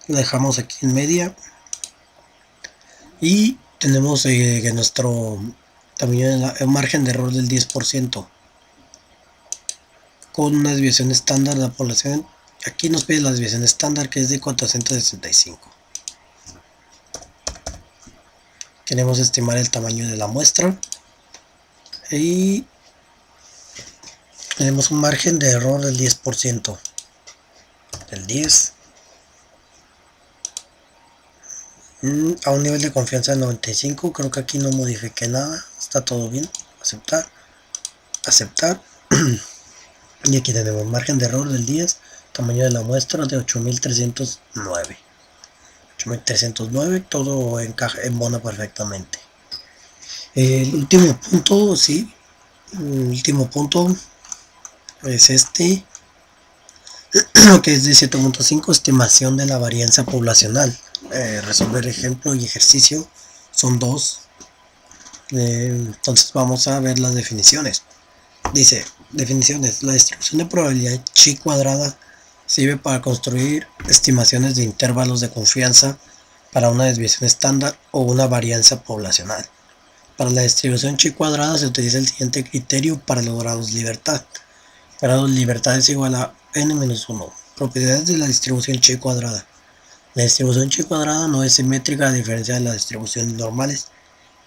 Speaker 1: Lo dejamos aquí en media. Y tenemos que nuestro tamaño de el margen de error del 10%. Con una desviación estándar de la población. Aquí nos pide la desviación estándar, que es de 465. Queremos estimar el tamaño de la muestra y tenemos un margen de error del 10%. Del 10 a un nivel de confianza del 95. Creo que aquí no modifiqué nada, está todo bien. Aceptar, aceptar. Y aquí tenemos margen de error del 10, tamaño de la muestra de 8.309. 8.309, todo encaja, embona perfectamente. El último punto, sí, el último punto es que es de 7.5, estimación de la varianza poblacional. Resolver ejemplo y ejercicio son dos. Entonces vamos a ver las definiciones. Dice, definiciones: la distribución de probabilidad chi cuadrada sirve para construir estimaciones de intervalos de confianza para una desviación estándar o una varianza poblacional. Para la distribución chi cuadrada se utiliza el siguiente criterio para los grados de libertad. Grados de libertad es igual a n-1. Propiedades de la distribución chi cuadrada. La distribución chi cuadrada no es simétrica a diferencia de las distribuciones normales.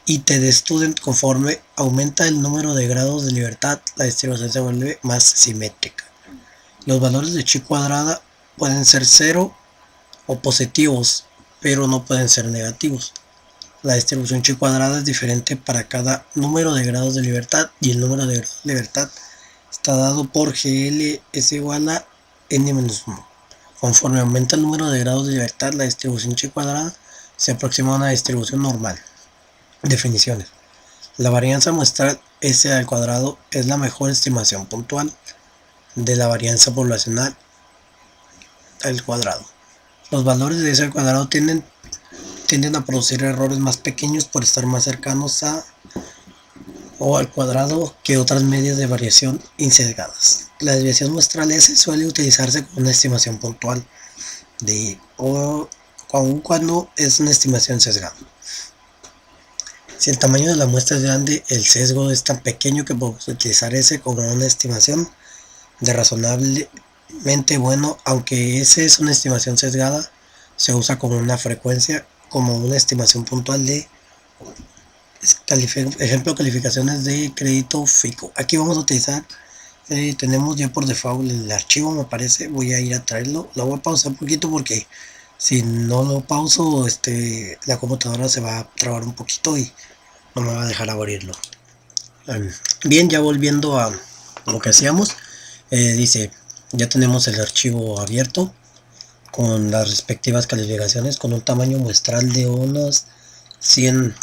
Speaker 1: Y TD-Student, conforme aumenta el número de grados de libertad, la distribución se vuelve más simétrica. Los valores de chi cuadrada pueden ser 0 o positivos, pero no pueden ser negativos. La distribución chi cuadrada es diferente para cada número de grados de libertad, y el número de grados de libertad está dado por GL es igual a n-1. Conforme aumenta el número de grados de libertad, la distribución chi cuadrada se aproxima a una distribución normal. Definiciones. La varianza muestral S al cuadrado es la mejor estimación puntual de la varianza poblacional al cuadrado. Los valores de S al cuadrado tienden a producir errores más pequeños por estar más cercanos a o al cuadrado que otras medias de variación insesgadas. La desviación muestral S suele utilizarse como una estimación puntual de o aun cuando es una estimación sesgada. Si el tamaño de la muestra es grande, el sesgo es tan pequeño que podemos utilizar S como una estimación de razonablemente bueno, aunque S es una estimación sesgada, se usa como una frecuencia, como una estimación puntual de ejemplo, calificaciones de crédito FICO. Aquí vamos a utilizar, tenemos ya por default el archivo, me parece. Voy a ir a traerlo, lo voy a pausar un poquito porque si no lo pauso, la computadora se va a trabar un poquito y no me va a dejar abrirlo. Bien, ya volviendo a lo que hacíamos, dice, ya tenemos el archivo abierto con las respectivas calificaciones, con un tamaño muestral de unos 100.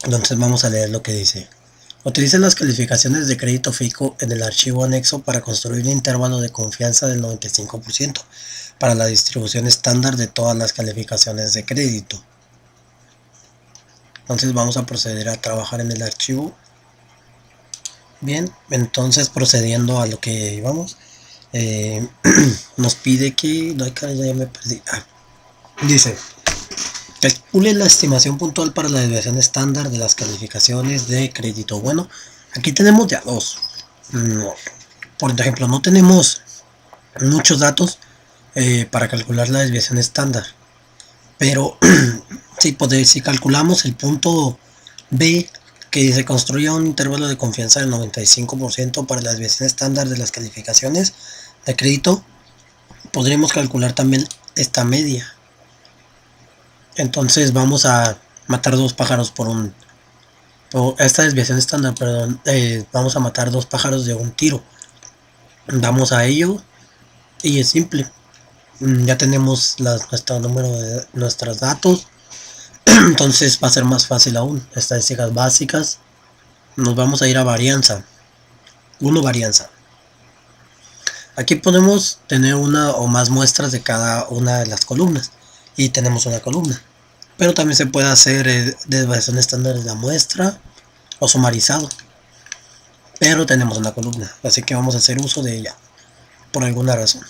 Speaker 1: Entonces vamos a leer lo que dice. Utilicen las calificaciones de crédito FICO en el archivo anexo para construir un intervalo de confianza del 95% para la distribución estándar de todas las calificaciones de crédito. Entonces vamos a proceder a trabajar en el archivo. Bien, entonces procediendo a lo que íbamos, nos pide que... ya me perdí. Dice, calcule la estimación puntual para la desviación estándar de las calificaciones de crédito. Bueno, aquí tenemos ya dos. Por ejemplo, no tenemos muchos datos para calcular la desviación estándar, pero si calculamos el punto B, que se construya un intervalo de confianza del 95% para la desviación estándar de las calificaciones de crédito, podremos calcular también esta media. Entonces vamos a matar dos pájaros por esta desviación estándar, perdón, vamos a matar dos pájaros de un tiro. Damos a ello y es simple. Ya tenemos nuestro número de nuestros datos. Entonces va a ser más fácil aún. Estadísticas básicas. Nos vamos a ir a varianza. Varianza. Aquí podemos tener una o más muestras de cada una de las columnas. Y tenemos una columna. Pero también se puede hacer desviación estándar de la muestra o sumarizado. Pero tenemos una columna. Así que vamos a hacer uso de ella. Por alguna razón.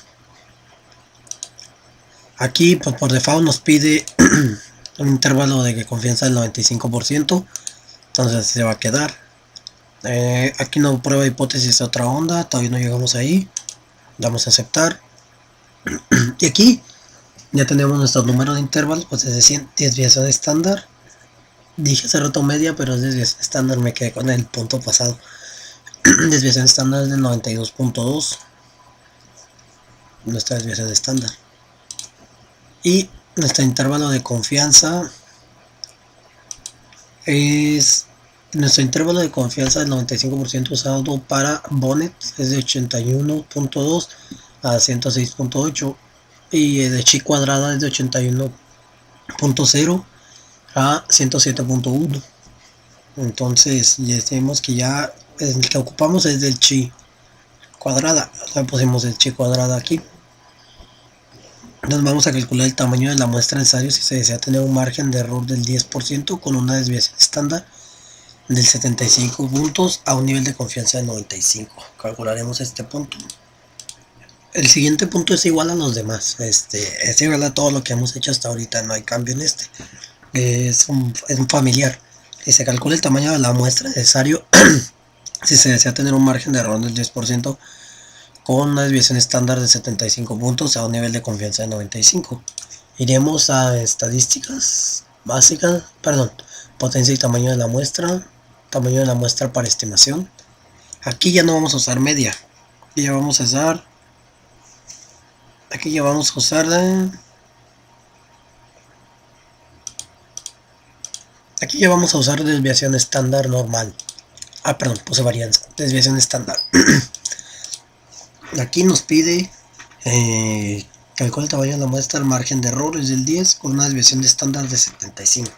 Speaker 1: Aquí pues, por default nos pide un intervalo de confianza del 95%. Entonces se va a quedar. Aquí no prueba hipótesis de otra onda. Todavía no llegamos ahí. Damos a aceptar. Y aquí ya tenemos nuestro número de intervalos. Pues es decir, desviación estándar. Dije hace rato media, pero es desviación estándar. Me quedé con el punto pasado. Desviación estándar es del 92.2. Nuestra desviación estándar. Y nuestro intervalo de confianza es... Nuestro intervalo de confianza del 95% usado para Bonnet es de 81.2 a 106.8 y de chi cuadrada es de 81.0 a 107.1. Entonces ya decimos que ya el que ocupamos es del chi cuadrada. Le pusimos el chi cuadrada aquí. Entonces vamos a calcular el tamaño de la muestra necesario si se desea tener un margen de error del 10% con una desviación estándar del 75 puntos a un nivel de confianza de 95. Calcularemos este punto. El siguiente punto es igual a los demás. Es igual a todo lo que hemos hecho hasta ahorita. No hay cambio en este. Es un familiar. Y se calcula el tamaño de la muestra necesario si se desea tener un margen de error del 10% con una desviación estándar de 75 puntos a un nivel de confianza de 95. Iremos a estadísticas básicas, perdón, potencia y tamaño de la muestra, tamaño de la muestra para estimación. Aquí ya no vamos a usar media, aquí ya vamos a usar desviación estándar normal. Perdón, puse varianza, desviación estándar. Aquí nos pide calcula el tamaño de la muestra, el margen de error es del 10 con una desviación estándar de 75.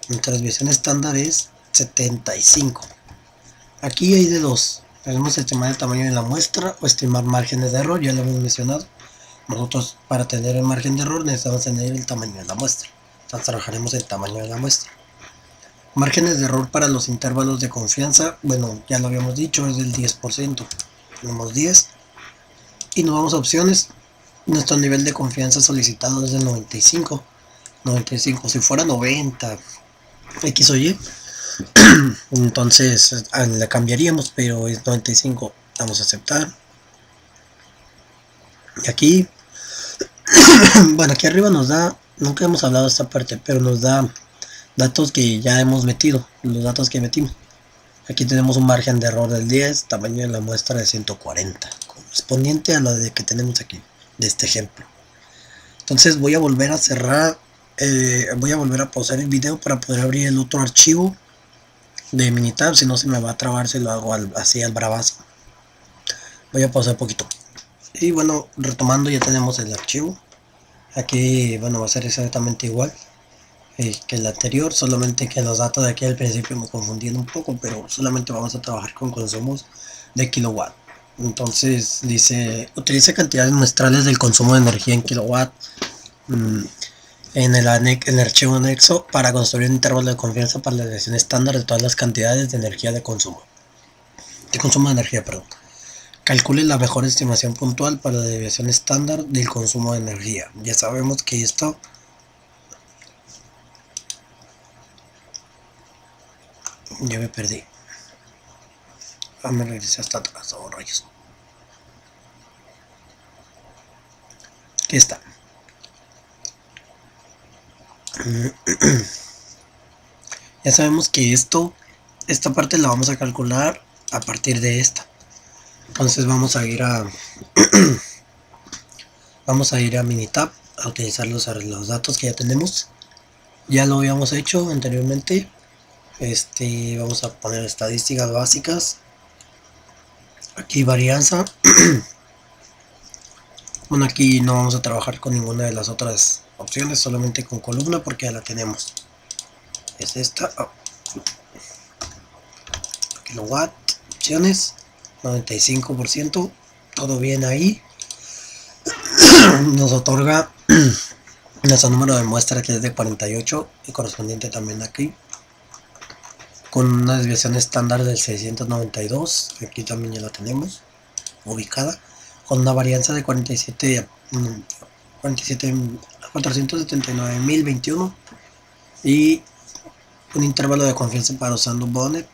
Speaker 1: Nuestra desviación estándar es 75. Aquí hay de dos. Podemos estimar el tamaño de la muestra o estimar márgenes de error, ya lo hemos mencionado. Nosotros para tener el margen de error necesitamos tener el tamaño de la muestra. Entonces trabajaremos el tamaño de la muestra. Márgenes de error para los intervalos de confianza, bueno, ya lo habíamos dicho, es del 10%. Tenemos 10. Y nos vamos a opciones. Nuestro nivel de confianza solicitado es del 95. 95, si fuera 90, X o Y, entonces la cambiaríamos, pero es 95. Vamos a aceptar. Y aquí, bueno, aquí arriba nos da, nunca hemos hablado de esta parte, pero nos da datos que ya hemos metido, los datos que metimos. Aquí tenemos un margen de error del 10, tamaño de la muestra de 140, correspondiente a la de que tenemos aquí, de este ejemplo. Entonces voy a volver a cerrar, voy a volver a pausar el video para poder abrir el otro archivo de Minitab, si no se me va a trabar si lo hago así al bravazo. Voy a pausar un poquito. Y bueno, retomando, ya tenemos el archivo. Aquí, bueno, va a ser exactamente igual que el anterior, solamente que los datos de aquí al principio me confundían un poco, pero solamente vamos a trabajar con consumos de kilowatt. Entonces dice, utilice cantidades muestrales del consumo de energía en kilowatt en el archivo anexo para construir un intervalo de confianza para la desviación estándar de todas las cantidades de energía de consumo. Calcule la mejor estimación puntual para la desviación estándar del consumo de energía. Ya sabemos que esto ya me perdí. Me regresé hasta atrás, oh rayos. Aquí está. Ya sabemos que esta parte la vamos a calcular a partir de esta. Entonces vamos a ir a Minitab a utilizar los datos que ya tenemos. Ya lo habíamos hecho anteriormente. Vamos a poner estadísticas básicas. Aquí varianza. Bueno, aquí no vamos a trabajar con ninguna de las otras opciones, solamente con columna porque ya la tenemos. Es esta. Kilowatt, opciones, 95%, todo bien ahí. Nos otorga nuestro número de muestra que es de 48 y correspondiente también aquí. Con una desviación estándar del 692, aquí también ya la tenemos ubicada, con una varianza de 479.021 y un intervalo de confianza para usando Bonnet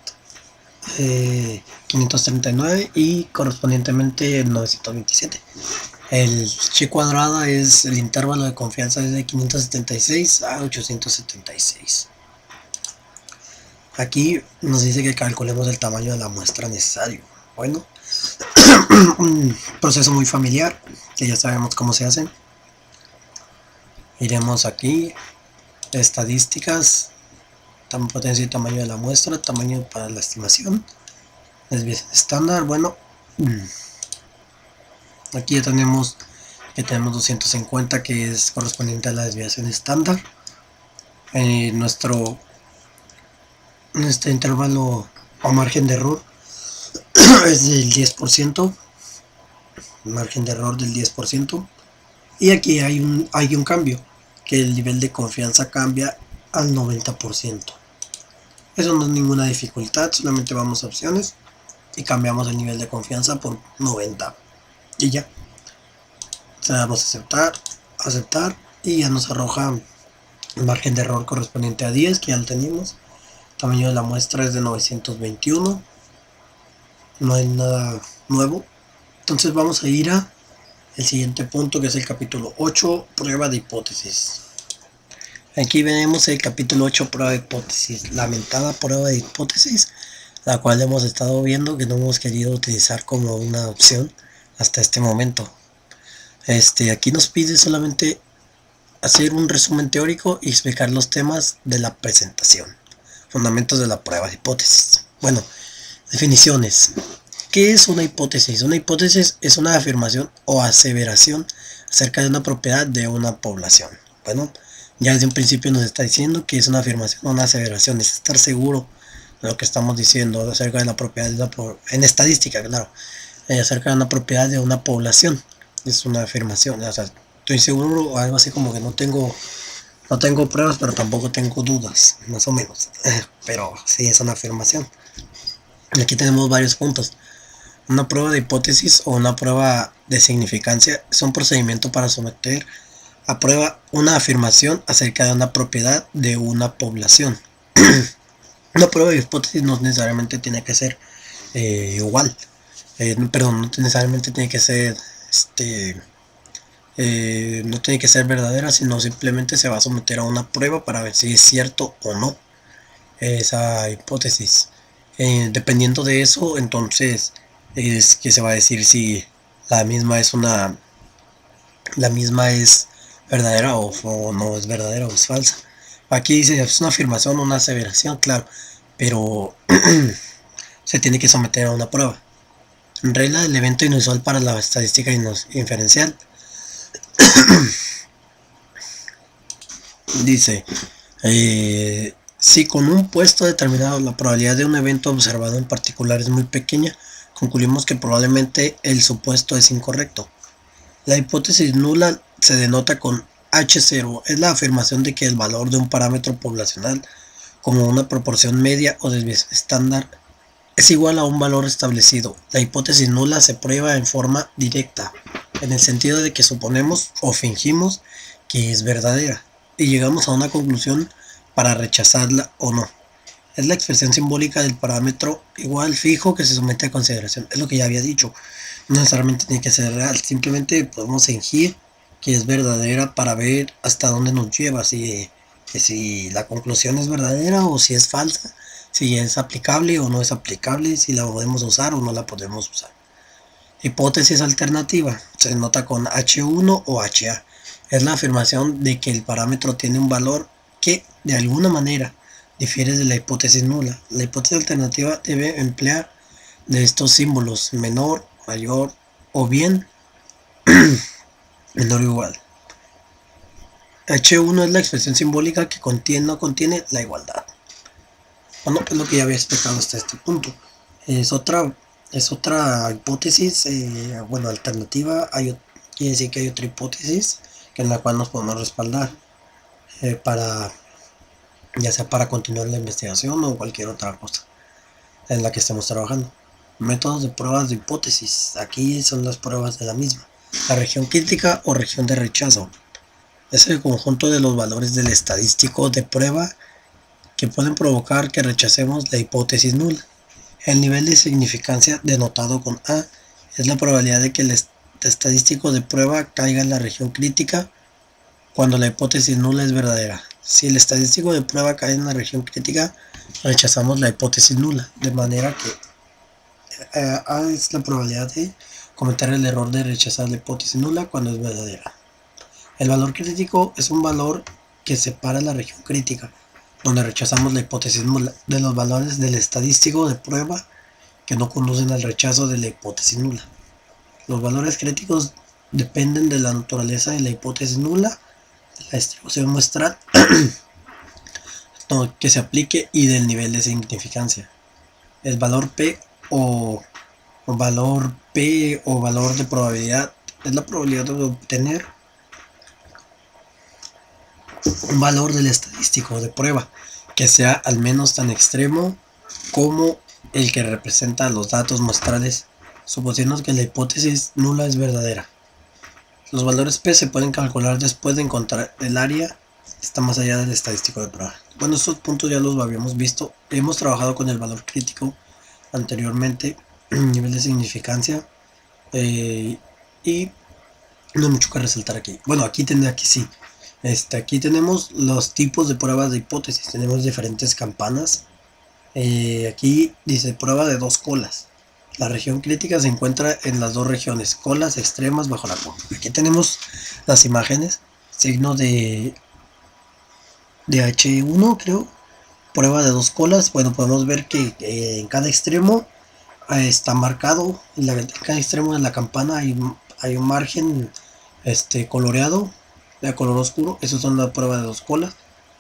Speaker 1: 539 y correspondientemente 927. El chi cuadrada es el intervalo de confianza es de 576 a 876. Aquí nos dice que calculemos el tamaño de la muestra necesario. Bueno, un proceso muy familiar que ya sabemos cómo se hace. Iremos aquí, estadísticas, potencia y tamaño de la muestra, tamaño para la estimación, desviación estándar. Bueno, aquí ya tenemos que tenemos 250 que es correspondiente a la desviación estándar. Nuestro intervalo o margen de error es del 10%, margen de error del 10%, y aquí hay un cambio, que el nivel de confianza cambia al 90%. Eso no es ninguna dificultad, solamente vamos a opciones y cambiamos el nivel de confianza por 90 y ya. O sea, vamos a aceptar y ya nos arroja el margen de error correspondiente a 10, que ya lo tenemos. Tamaño de la muestra es de 921, no hay nada nuevo. Entonces vamos a ir a el siguiente punto, que es el capítulo 8, prueba de hipótesis. Aquí veremos el capítulo 8, prueba de hipótesis, lamentada prueba de hipótesis, la cual hemos estado viendo que no hemos querido utilizar como una opción hasta este momento. Aquí nos pide solamente hacer un resumen teórico y explicar los temas de la presentación. Fundamentos de la prueba de hipótesis. Bueno, definiciones. ¿Qué es una hipótesis? Una hipótesis es una afirmación o aseveración acerca de una propiedad de una población. Bueno, ya desde un principio nos está diciendo que es una afirmación o una aseveración, es estar seguro de lo que estamos diciendo acerca de la propiedad de en estadística, claro, acerca de una propiedad de una población. Es una afirmación, o sea, estoy seguro, algo así como que no tengo pruebas, pero tampoco tengo dudas, más o menos. Pero sí es una afirmación. Aquí tenemos varios puntos. Una prueba de hipótesis o una prueba de significancia es un procedimiento para someter a prueba una afirmación acerca de una propiedad de una población. Una prueba de hipótesis no necesariamente tiene que ser igual. Perdón, no necesariamente tiene que ser no tiene que ser verdadera, sino simplemente se va a someter a una prueba para ver si es cierto o no esa hipótesis. Dependiendo de eso, entonces es que se va a decir si la misma es verdadera o no es verdadera o es falsa. Aquí dice es una afirmación o una aseveración, claro, pero se tiene que someter a una prueba. En regla, el evento inusual para la estadística inferencial. Dice, si con un puesto determinado la probabilidad de un evento observado en particular es muy pequeña, concluimos que probablemente el supuesto es incorrecto. La hipótesis nula se denota con H0, es la afirmación de que el valor de un parámetro poblacional, como una proporción media o desviación estándar, es igual a un valor establecido. La hipótesis nula se prueba en forma directa, en el sentido de que suponemos o fingimos que es verdadera y llegamos a una conclusión para rechazarla o no. Es la expresión simbólica del parámetro igual fijo que se somete a consideración. Es lo que ya había dicho. No necesariamente tiene que ser real, simplemente podemos fingir que es verdadera para ver hasta dónde nos lleva, si la conclusión es verdadera o si es falsa, si es aplicable o no es aplicable, si la podemos usar o no la podemos usar. Hipótesis alternativa se denota con H1 o HA. Es la afirmación de que el parámetro tiene un valor que, de alguna manera, difiere de la hipótesis nula. La hipótesis alternativa debe emplear de estos símbolos: menor, mayor o bien menor o igual. H1 es la expresión simbólica que no contiene la igualdad. Bueno, es lo que ya había explicado hasta este punto. Es otra hipótesis, alternativa. Quiere decir que hay otra hipótesis en la cual nos podemos respaldar ya sea para continuar la investigación o cualquier otra cosa en la que estemos trabajando. Métodos de pruebas de hipótesis. Aquí son las pruebas de la misma. La región crítica o región de rechazo es el conjunto de los valores del estadístico de prueba que pueden provocar que rechacemos la hipótesis nula. El nivel de significancia, denotado con A, es la probabilidad de que el estadístico de prueba caiga en la región crítica cuando la hipótesis nula es verdadera. Si el estadístico de prueba cae en la región crítica, rechazamos la hipótesis nula, de manera que A es la probabilidad de cometer el error de rechazar la hipótesis nula cuando es verdadera. El valor crítico es un valor que separa la región crítica, donde rechazamos la hipótesis nula, de los valores del estadístico de prueba que no conducen al rechazo de la hipótesis nula. Los valores críticos dependen de la naturaleza de la hipótesis nula, de la distribución muestral que se aplique y del nivel de significancia. El valor P o valor de probabilidad es la probabilidad de obtener un valor del estadístico de prueba que sea al menos tan extremo como el que representa los datos muestrales, suponiendo que la hipótesis nula es verdadera. Los valores P se pueden calcular después de encontrar el área que está más allá del estadístico de prueba. Bueno, estos puntos ya los habíamos visto. Hemos trabajado con el valor crítico anteriormente, nivel de significancia, Y no hay mucho que resaltar aquí. Bueno, aquí sí. Aquí tenemos los tipos de pruebas de hipótesis. Tenemos diferentes campanas. Aquí dice prueba de dos colas. La región crítica se encuentra en las dos regiones, colas extremas bajo la curva. Aquí tenemos las imágenes, signo de H1 creo, prueba de dos colas. Bueno, podemos ver que en cada extremo está marcado, en cada extremo de la campana hay un margen coloreado, de color oscuro. Esos son la prueba de dos colas.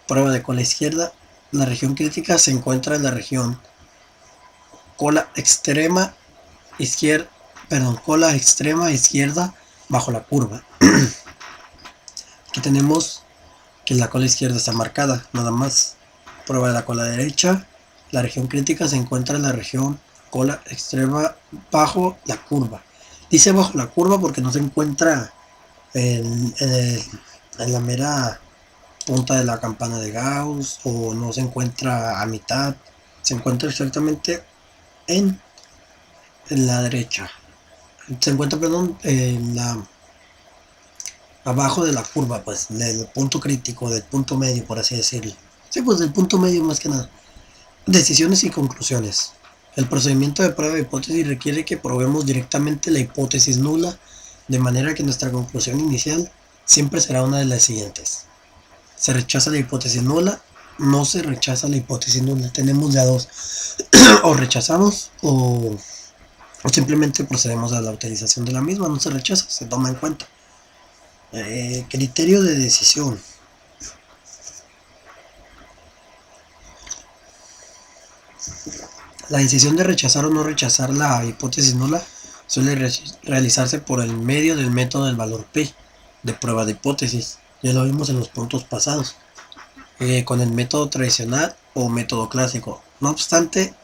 Speaker 1: Prueba de cola izquierda. La región crítica se encuentra en la región cola extrema izquierda, cola extrema izquierda bajo la curva. Aquí tenemos que la cola izquierda está marcada, nada más. Prueba de la cola derecha. La región crítica se encuentra en la región cola extrema bajo la curva. Dice bajo la curva porque no se encuentra en la mera punta de la campana de Gauss, o no se encuentra a mitad, se encuentra exactamente en la derecha. Se encuentra, perdón, abajo de la curva, pues, del punto crítico, del punto medio, por así decirlo. Sí, pues del punto medio más que nada. Decisiones y conclusiones. El procedimiento de prueba de hipótesis requiere que probemos directamente la hipótesis nula, de manera que nuestra conclusión inicial siempre será una de las siguientes. Se rechaza la hipótesis nula, no se rechaza la hipótesis nula. Tenemos ya dos. O rechazamos o simplemente procedemos a la utilización de la misma. No se rechaza, se toma en cuenta. Criterio de decisión. La decisión de rechazar o no rechazar la hipótesis nula suele realizarse por el medio del método del valor P de prueba de hipótesis. Ya lo vimos en los puntos pasados. Con el método tradicional o método clásico. No obstante,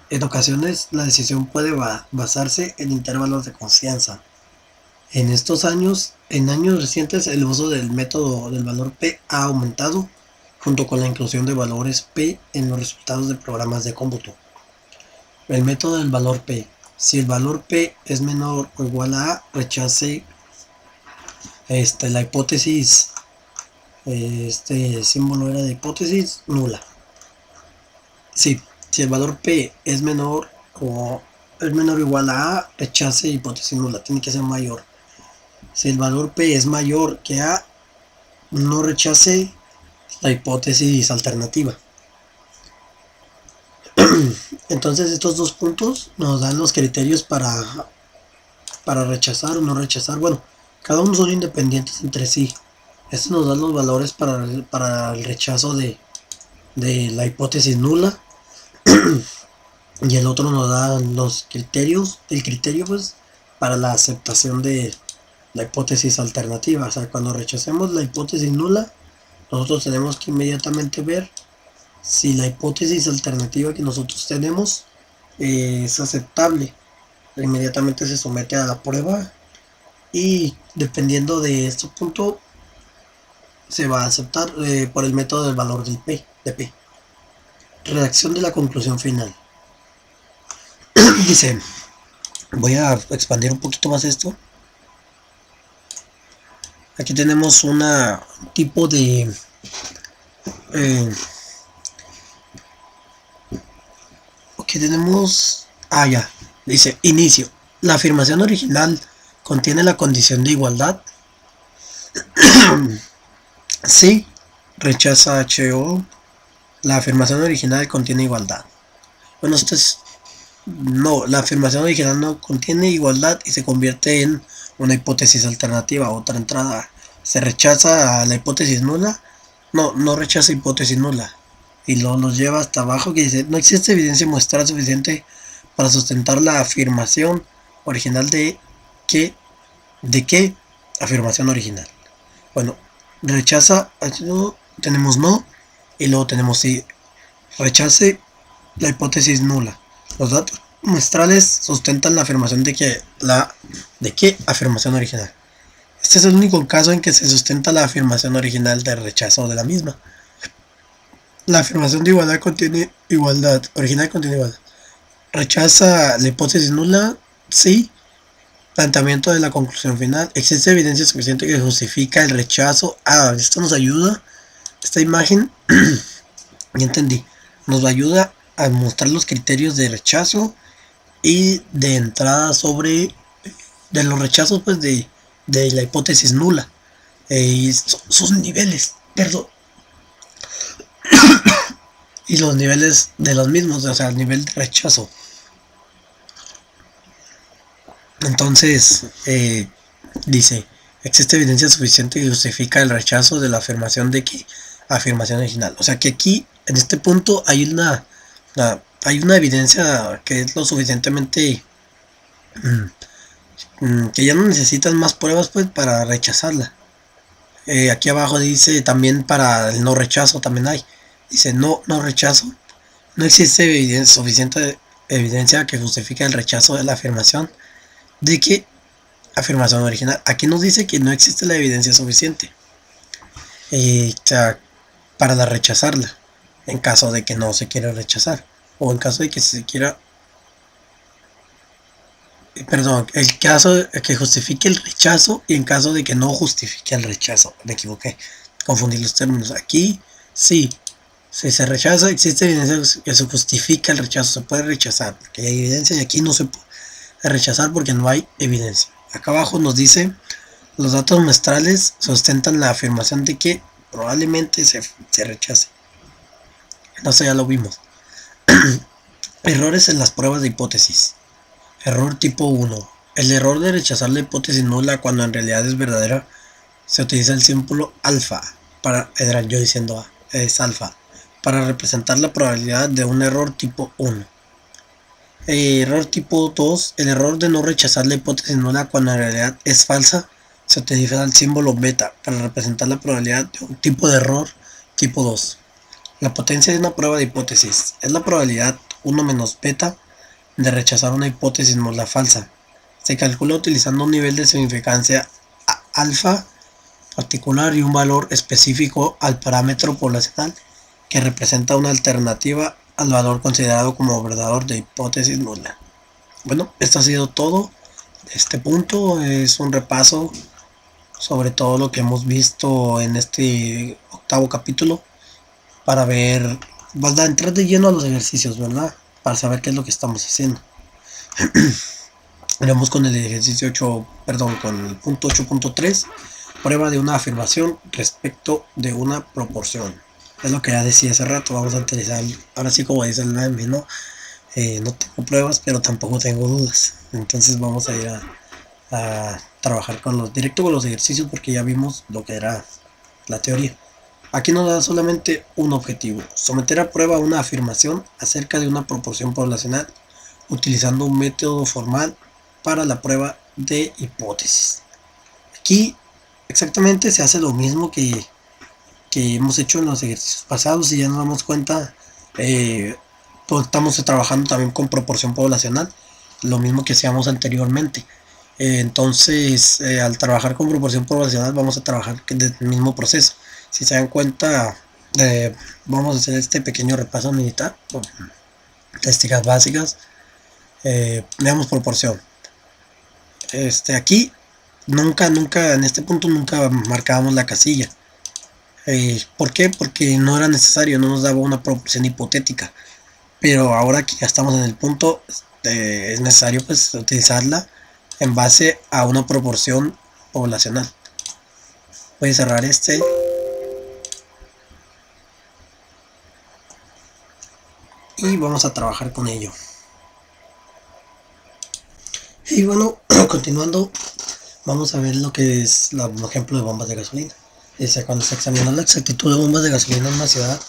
Speaker 1: en ocasiones la decisión puede basarse en intervalos de confianza. En años recientes, el uso del método del valor P ha aumentado, junto con la inclusión de valores P en los resultados de programas de cómputo. El método del valor P. Si el valor P es menor o igual a A, rechace la hipótesis. Este símbolo era de hipótesis nula. Sí, si el valor P es menor o igual a A, rechace hipótesis nula. Tiene que ser mayor. Si el valor P es mayor que A, no rechace la hipótesis alternativa. Entonces estos dos puntos nos dan los criterios para rechazar o no rechazar. Bueno, cada uno son independientes entre sí. Este nos da los valores para el rechazo de la hipótesis nula. Y el otro nos da los criterios, el criterio pues para la aceptación de la hipótesis alternativa. O sea, cuando rechacemos la hipótesis nula, nosotros tenemos que inmediatamente ver si la hipótesis alternativa que nosotros tenemos es aceptable. Inmediatamente se somete a la prueba y dependiendo de este punto se va a aceptar por el método del valor del P, de P. Redacción de la conclusión final. Dice, voy a expandir un poquito más esto. Aquí tenemos un tipo de aquí tenemos ya, dice inicio. La afirmación original contiene la condición de igualdad. Sí, rechaza HO. La afirmación original contiene igualdad. Bueno, esto es no, la afirmación original no contiene igualdad y se convierte en una hipótesis alternativa. Otra entrada. Se rechaza la hipótesis nula. No rechaza hipótesis nula. Y luego nos lleva hasta abajo que dice, no existe evidencia muestral suficiente para sustentar la afirmación original de qué afirmación original. Bueno, rechaza, no, tenemos no, y luego tenemos sí. Rechace la hipótesis nula. Los datos muestrales sustentan la afirmación de qué afirmación original. Este es el único caso en que se sustenta la afirmación original de rechazo de la misma. La afirmación de igualdad contiene igualdad. Original contiene igualdad. Rechaza la hipótesis nula, sí. Planteamiento de la conclusión final. ¿Existe evidencia suficiente que justifica el rechazo? Esto nos ayuda. Esta imagen, ya entendí, nos ayuda a mostrar los criterios de rechazo y de entrada sobre de los rechazos, pues de la hipótesis nula, y sus niveles, perdón, y los niveles de los mismos, o sea, el nivel de rechazo. Entonces, dice, existe evidencia suficiente que justifica el rechazo de la afirmación de que afirmación original. O sea que aquí, en este punto, hay una evidencia que es lo suficientemente que ya no necesitan más pruebas, pues, para rechazarla. Aquí abajo dice también para el no rechazo también hay. Dice no rechazo. No existe suficiente evidencia que justifique el rechazo de la afirmación de que afirmación original. Aquí nos dice que no existe la evidencia suficiente o sea, para rechazarla, en caso de que no se quiera rechazar, o en caso de que se quiera, perdón, el caso de que justifique el rechazo y en caso de que no justifique el rechazo. Me equivoqué, confundí los términos. Aquí sí, si se rechaza, existe evidencia que se justifica el rechazo, se puede rechazar porque hay evidencia, y aquí no se puede rechazar porque no hay evidencia. Acá abajo nos dice, los datos muestrales sustentan la afirmación de que probablemente se rechace. No sé, ya lo vimos. Errores en las pruebas de hipótesis. Error tipo 1. El error de rechazar la hipótesis nula cuando en realidad es verdadera. Se utiliza el símbolo alfa para, yo diciendo A, es alfa, para representar la probabilidad de un error tipo 1. Error tipo 2. El error de no rechazar la hipótesis nula cuando en realidad es falsa. Se utiliza el símbolo beta para representar la probabilidad de un tipo de error tipo 2. La potencia de una prueba de hipótesis es la probabilidad 1 menos beta de rechazar una hipótesis nula falsa. Se calcula utilizando un nivel de significancia alfa particular y un valor específico al parámetro poblacional que representa una alternativa al valor considerado como verdadero de hipótesis nula. Bueno, esto ha sido todo. Este punto es un repaso sobre todo lo que hemos visto en este octavo capítulo, para ver, a entrar de lleno a los ejercicios, ¿verdad? Para saber qué es lo que estamos haciendo. Vamos con el ejercicio 8, perdón, con el punto 8.3, prueba de una afirmación respecto de una proporción. Es lo que ya decía hace rato, vamos a utilizar, ahora sí como dice el meme, ¿no? No tengo pruebas, pero tampoco tengo dudas. Entonces vamos a ir a trabajar directo con los ejercicios, porque ya vimos lo que era la teoría. Aquí nos da solamente un objetivo: someter a prueba una afirmación acerca de una proporción poblacional utilizando un método formal para la prueba de hipótesis. Aquí exactamente se hace lo mismo que hemos hecho en los ejercicios pasados, y ya nos damos cuenta, pues estamos trabajando también con proporción poblacional, lo mismo que hacíamos anteriormente. Entonces, al trabajar con proporción poblacional vamos a trabajar del mismo proceso. Si se dan cuenta, vamos a hacer este pequeño repaso militar, estadísticas básicas. Veamos proporción. Aquí nunca en este punto nunca marcábamos la casilla. ¿Por qué? Porque no era necesario, no nos daba una proporción hipotética. Pero ahora que ya estamos en el punto, es necesario pues utilizarla en base a una proporción poblacional. Voy a cerrar y vamos a trabajar con ello. Y bueno, continuando, vamos a ver lo que es el ejemplo de bombas de gasolina. Dice, cuando se examinó la exactitud de bombas de gasolina en una ciudad,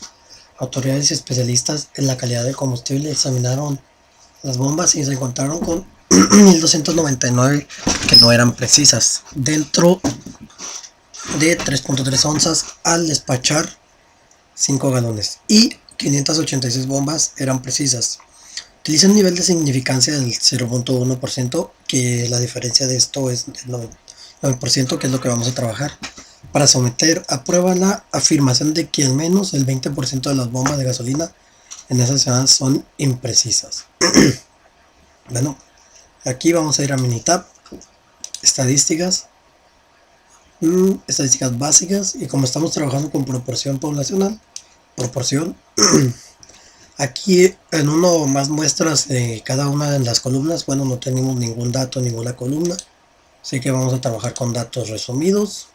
Speaker 1: autoridades y especialistas en la calidad del combustible examinaron las bombas y se encontraron con 1299 que no eran precisas, dentro de 3.3 onzas al despachar 5 galones, y 586 bombas eran precisas. Utiliza un nivel de significancia del 0.1%, que la diferencia de esto es el 9%, que es lo que vamos a trabajar para someter a prueba la afirmación de que al menos el 20% de las bombas de gasolina en esa ciudad son imprecisas. Bueno, aquí vamos a ir a Minitab estadísticas, estadísticas básicas, y como estamos trabajando con proporción poblacional, proporción, aquí en uno más muestras de cada una de las columnas. Bueno, no tenemos ningún dato en ninguna columna, así que vamos a trabajar con datos resumidos.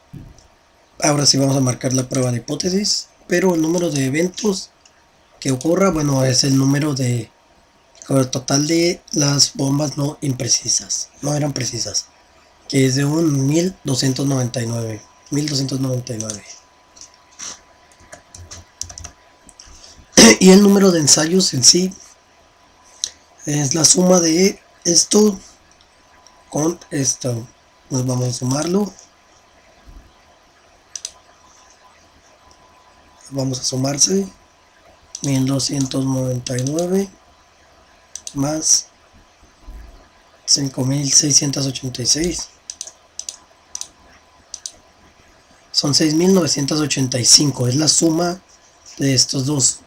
Speaker 1: Ahora sí vamos a marcar la prueba de hipótesis, pero el número de eventos que ocurra, bueno, es el número de el total de las bombas no imprecisas, no eran precisas, que es de un 1299. Y el número de ensayos en sí es la suma de esto con esto. Nos vamos a sumarlo. Vamos a sumarse 1299 más 5686. Son 6985. Es la suma de estos dos.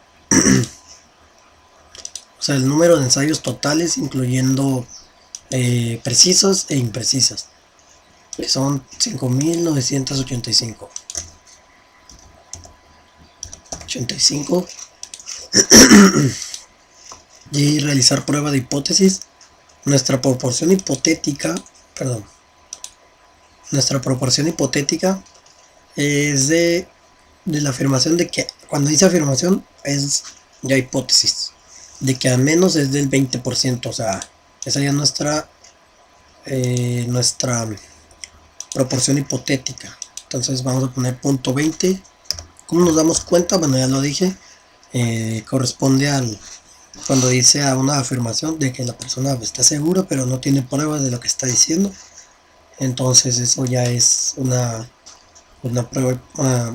Speaker 1: O sea, el número de ensayos totales, incluyendo precisas e imprecisas, que son 5985. 85. Y realizar prueba de hipótesis. Nuestra proporción hipotética, nuestra proporción hipotética es de la afirmación de que, cuando dice afirmación, es ya hipótesis, de que al menos es del 20%, o sea, esa ya es nuestra proporción hipotética. Entonces vamos a poner punto 20. ¿Cómo nos damos cuenta? Bueno, ya lo dije, corresponde al cuando dice a una afirmación de que la persona está segura pero no tiene pruebas de lo que está diciendo. Entonces eso ya es una prueba,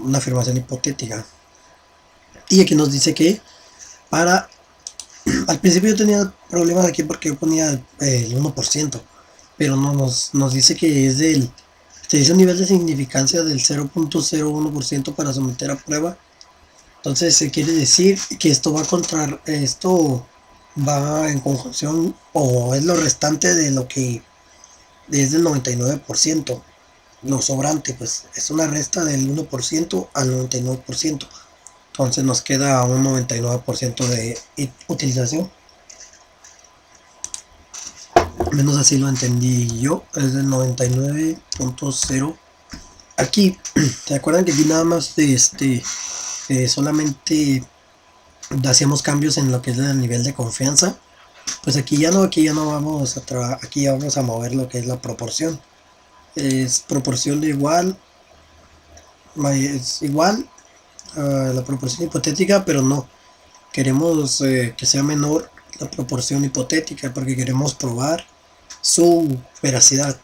Speaker 1: una afirmación hipotética. Y aquí nos dice que para al principio yo tenía problemas aquí porque yo ponía el 1%, pero no nos dice que es te dice un nivel de significancia del 0.01% para someter a prueba. Entonces se quiere decir que esto va en conjunción, o es lo restante de lo que es del 99%. Lo sobrante, pues es una resta del 1% al 99%. Entonces nos queda un 99% de utilización. Menos así lo entendí yo. Es del 99.0. Aquí, ¿se acuerdan que aquí nada más solamente hacíamos cambios en lo que es el nivel de confianza? Pues aquí ya no vamos aquí ya vamos a mover lo que es la proporción. Es proporción de igual, es igual a la proporción hipotética, pero no queremos que sea menor la proporción hipotética porque queremos probar su veracidad.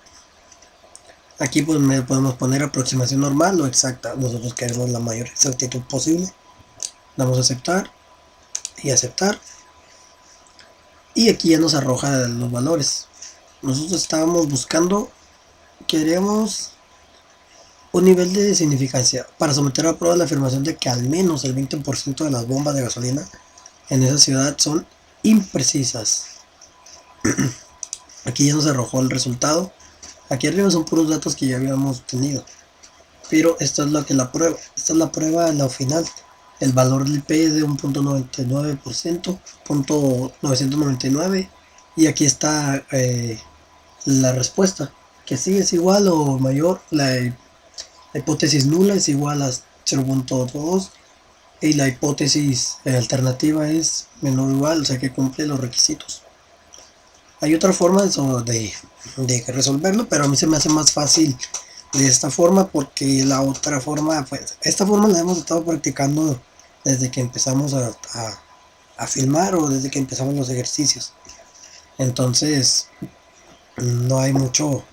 Speaker 1: Aquí pues podemos poner aproximación normal o exacta. Nosotros queremos la mayor exactitud posible. Damos a aceptar y aceptar, y aquí ya nos arroja los valores. Nosotros estábamos buscando, queremos un nivel de significancia para someter a prueba la afirmación de que al menos el 20% de las bombas de gasolina en esa ciudad son imprecisas. Aquí ya nos arrojó el resultado. Aquí arriba son puros datos que ya habíamos tenido, pero esta es lo que la prueba. Esta es la prueba en la final. El valor del P es de un 0.99%, 0.999, y aquí está la respuesta, que sí es igual o mayor. La hipótesis nula es igual a 0.2 y la hipótesis alternativa es menor o igual, o sea que cumple los requisitos. Hay otra forma de resolverlo, pero a mí se me hace más fácil de esta forma, porque la otra forma, pues esta forma la hemos estado practicando desde que empezamos a filmar, o desde que empezamos los ejercicios. Entonces no hay mucho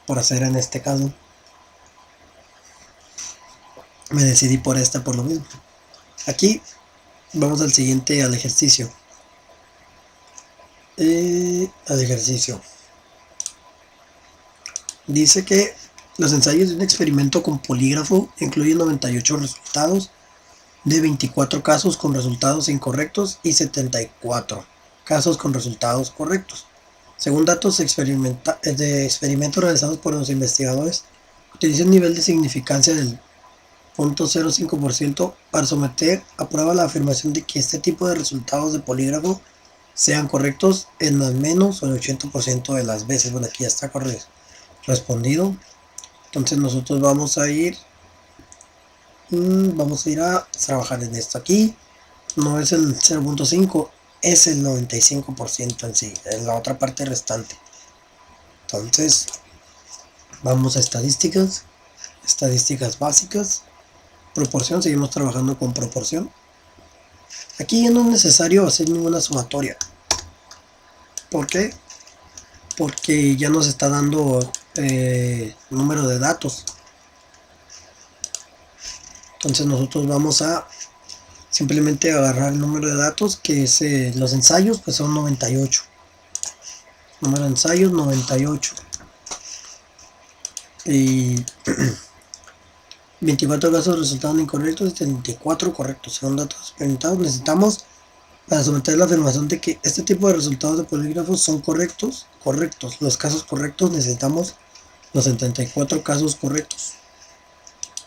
Speaker 1: por hacer en este caso. Me decidí por esta por lo mismo. Aquí vamos al siguiente, al ejercicio. Dice que los ensayos de un experimento con polígrafo incluyen 98 resultados de 24 casos con resultados incorrectos y 74 casos con resultados correctos. Según datos de experimentos realizados por los investigadores, utiliza un nivel de significancia del 0.05% para someter a prueba la afirmación de que este tipo de resultados de polígrafo sean correctos en al menos el 80% de las veces. Bueno, aquí ya está respondido. Entonces nosotros vamos a ir a trabajar en esto. Aquí no es el 0.5, es el 95% en sí, en la otra parte restante. Entonces vamos a estadísticas básicas, proporción, seguimos trabajando con proporción. Aquí ya no es necesario hacer ninguna sumatoria. ¿Por qué? Porque ya nos está dando número de datos. Entonces nosotros vamos a simplemente agarrar el número de datos, que es los ensayos, pues son 98. Número de ensayos 98. Y 24 casos resultaron incorrectos y 34 correctos. Según datos experimentados, necesitamos, para someter la afirmación de que este tipo de resultados de polígrafos son correctos. Los casos correctos, necesitamos los 74 casos correctos.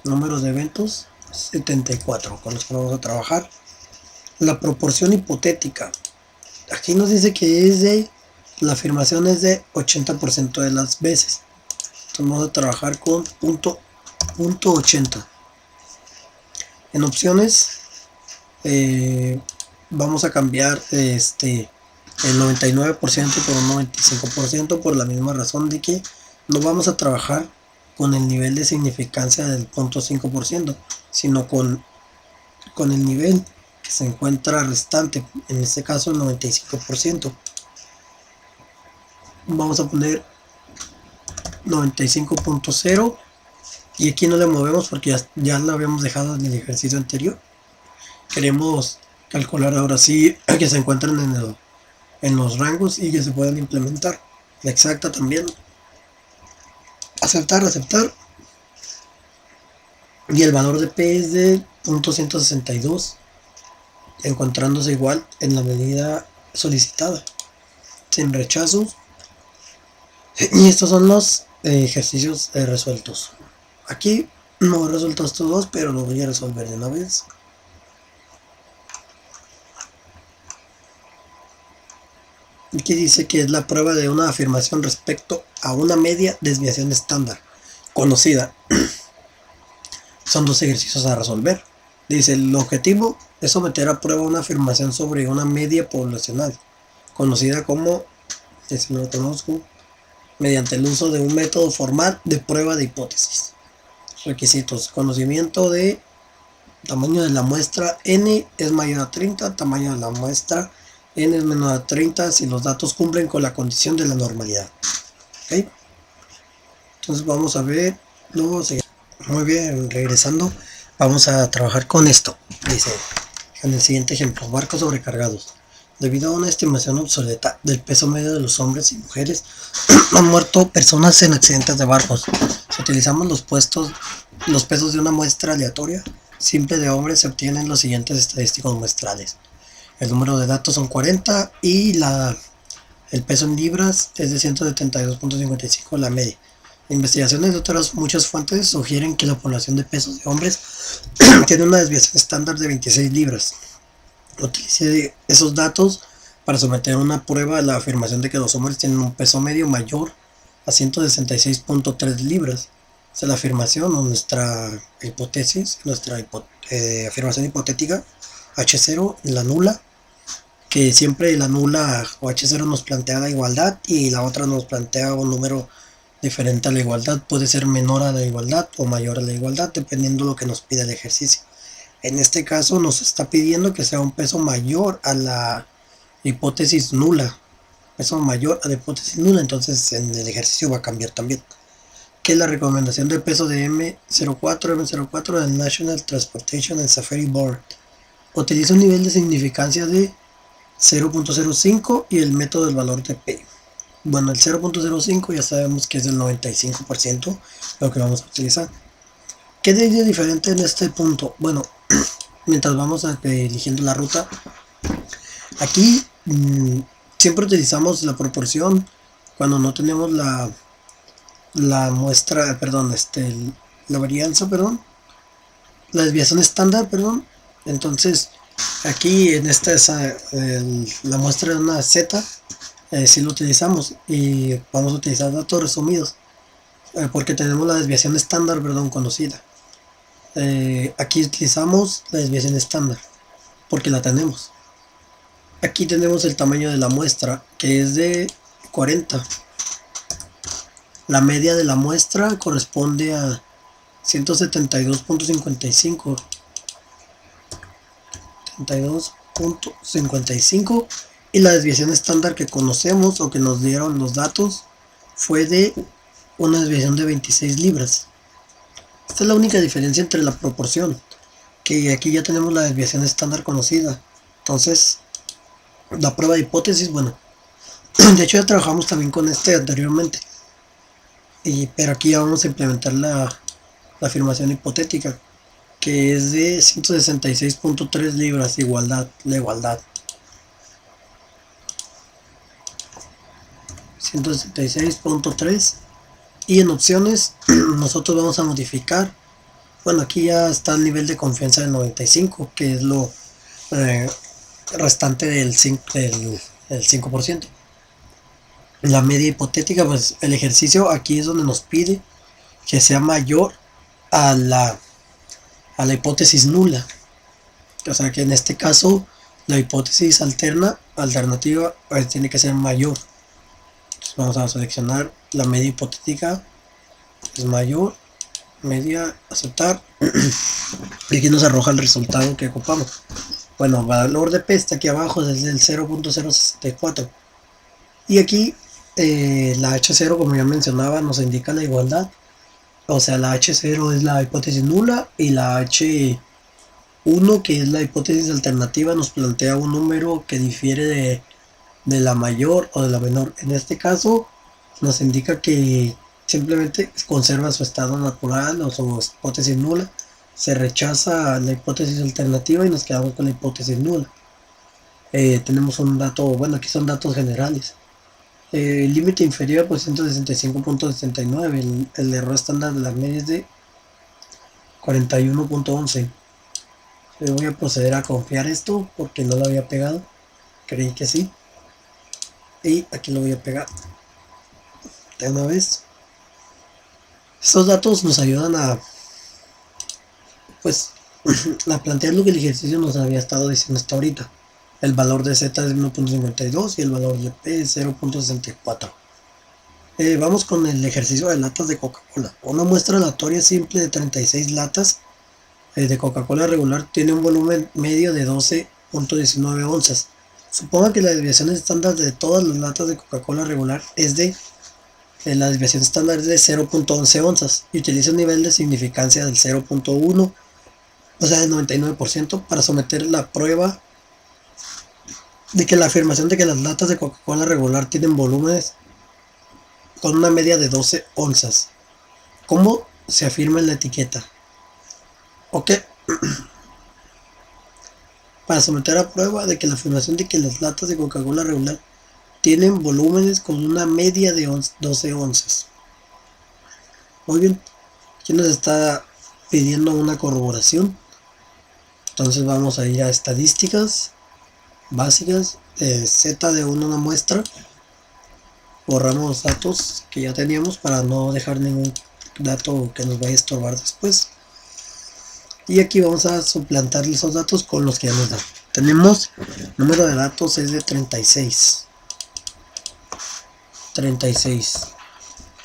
Speaker 1: Números de eventos 74, con los que vamos a trabajar. La proporción hipotética. Aquí nos dice que la afirmación es de 80% de las veces. Entonces vamos a trabajar con punto 80. En opciones vamos a cambiar el 99% por un 95%, por la misma razón de que no vamos a trabajar con el nivel de significancia del 0.5%, sino con el nivel que se encuentra restante, en este caso el 95%. Vamos a poner 95.0 y aquí no le movemos porque ya lo habíamos dejado en el ejercicio anterior. Queremos calcular ahora sí que se encuentran en los rangos y que se puedan implementar. La exacta también. Aceptar. Y el valor de P es de 0.162, encontrándose igual en la medida solicitada, sin rechazos. Y estos son los ejercicios resueltos. Aquí no he resuelto estos dos, pero lo voy a resolver de una vez. Aquí dice que es la prueba de una afirmación respecto a una media desviación estándar conocida. Son dos ejercicios a resolver. Dice, el objetivo es someter a prueba una afirmación sobre una media poblacional conocida como, si no lo conozco, mediante el uso de un método formal de prueba de hipótesis. Requisitos: conocimiento de tamaño de la muestra n es mayor a 30, tamaño de la muestra n es menor a 30 si los datos cumplen con la condición de la normalidad. ¿Okay? Entonces vamos a ver, luego muy bien, regresando, vamos a trabajar con esto. Dice en el siguiente ejemplo: barcos sobrecargados. Debido a una estimación obsoleta del peso medio de los hombres y mujeres, han muerto personas en accidentes de barcos. Si utilizamos los pesos de una muestra aleatoria simple de hombres, se obtienen los siguientes estadísticos muestrales. El número de datos son 40 y el peso en libras es de 172.55 la media. Investigaciones de otras muchas fuentes sugieren que la población de pesos de hombres tiene una desviación estándar de 26 libras. Utilicé esos datos para someter a una prueba a la afirmación de que los hombres tienen un peso medio mayor a 166.3 libras. Esa es la afirmación o nuestra hipótesis, afirmación hipotética, H0, la nula, que siempre la nula o H0 nos plantea la igualdad y la otra nos plantea un número diferente a la igualdad. Puede ser menor a la igualdad o mayor a la igualdad, dependiendo de lo que nos pida el ejercicio. En este caso nos está pidiendo que sea un peso mayor a la hipótesis nula. Peso mayor a la hipótesis nula, entonces en el ejercicio va a cambiar también. Que es la recomendación de peso de M04 del National Transportation and Safety Board. Utiliza un nivel de significancia de 0.05 y el método del valor de P. Bueno, el 0.05 ya sabemos que es del 95% lo que vamos a utilizar. ¿Qué es diferente en este punto? Bueno, mientras vamos eligiendo la ruta, aquí siempre utilizamos la proporción cuando no tenemos la muestra, perdón, la varianza, perdón, la desviación estándar, perdón. Entonces, aquí en esta es la muestra de una Z, si lo utilizamos y vamos a utilizar datos resumidos, porque tenemos la desviación estándar, perdón, conocida. Aquí utilizamos la desviación estándar, porque la tenemos. Aquí tenemos el tamaño de la muestra, que es de 40. La media de la muestra corresponde a 172.55. 72.55, y la desviación estándar que conocemos o que nos dieron los datos fue de una desviación de 26 libras. Esta es la única diferencia entre la proporción, que aquí ya tenemos la desviación estándar conocida. Entonces, la prueba de hipótesis, bueno, de hecho ya trabajamos también con anteriormente, pero aquí ya vamos a implementar la afirmación hipotética, que es de 166.3 libras, igualdad, la igualdad. 166.3, y en opciones nosotros vamos a modificar, bueno, aquí ya está el nivel de confianza del 95, que es lo restante del 5%. La media hipotética, pues el ejercicio aquí es donde nos pide que sea mayor a la hipótesis nula. O sea que en este caso la hipótesis alternativa tiene que ser mayor. Entonces vamos a seleccionar la media hipotética, es mayor, media, aceptar. Y aquí nos arroja el resultado que ocupamos. Bueno, valor de P está aquí abajo desde el 0.064. Y aquí la H0, como ya mencionaba, nos indica la igualdad. O sea, la H0 es la hipótesis nula, y la H1, que es la hipótesis alternativa, nos plantea un número que difiere de la mayor o de la menor. En este caso nos indica que simplemente conserva su estado natural o su hipótesis nula. Se rechaza la hipótesis alternativa y nos quedamos con la hipótesis nula. Tenemos un dato, bueno, aquí son datos generales. El límite inferior, pues 165.69. El error estándar de la media es de 41.11. Voy a proceder a confiar esto porque no lo había pegado. Creí que sí. Y aquí lo voy a pegar de una vez. Estos datos nos ayudan a, pues, a plantear lo que el ejercicio nos había estado diciendo hasta ahorita. El valor de Z es 1.52 y el valor de P es 0.64. Vamos con el ejercicio de latas de Coca-Cola. Una muestra aleatoria simple de 36 latas de Coca-Cola regular tiene un volumen medio de 12.19 onzas. Suponga que la desviación estándar de todas las latas de Coca-Cola regular es de la desviación estándar es de 0.11 onzas y utiliza un nivel de significancia del 0.1, o sea del 99%, para someter la prueba de que la afirmación de que las latas de Coca-Cola regular tienen volúmenes con una media de 12 onzas. ¿Cómo se afirma en la etiqueta? Ok. Para someter a prueba de que la afirmación de que las latas de Coca-Cola regular tienen volúmenes con una media de 12 onzas. Muy bien. Aquí nos está pidiendo una corroboración. Entonces vamos a ir a estadísticas básicas, Z de una muestra. Borramos datos que ya teníamos para no dejar ningún dato que nos vaya a estorbar después. Y aquí vamos a suplantar esos datos con los que ya nos dan. Tenemos, número de datos es de 36.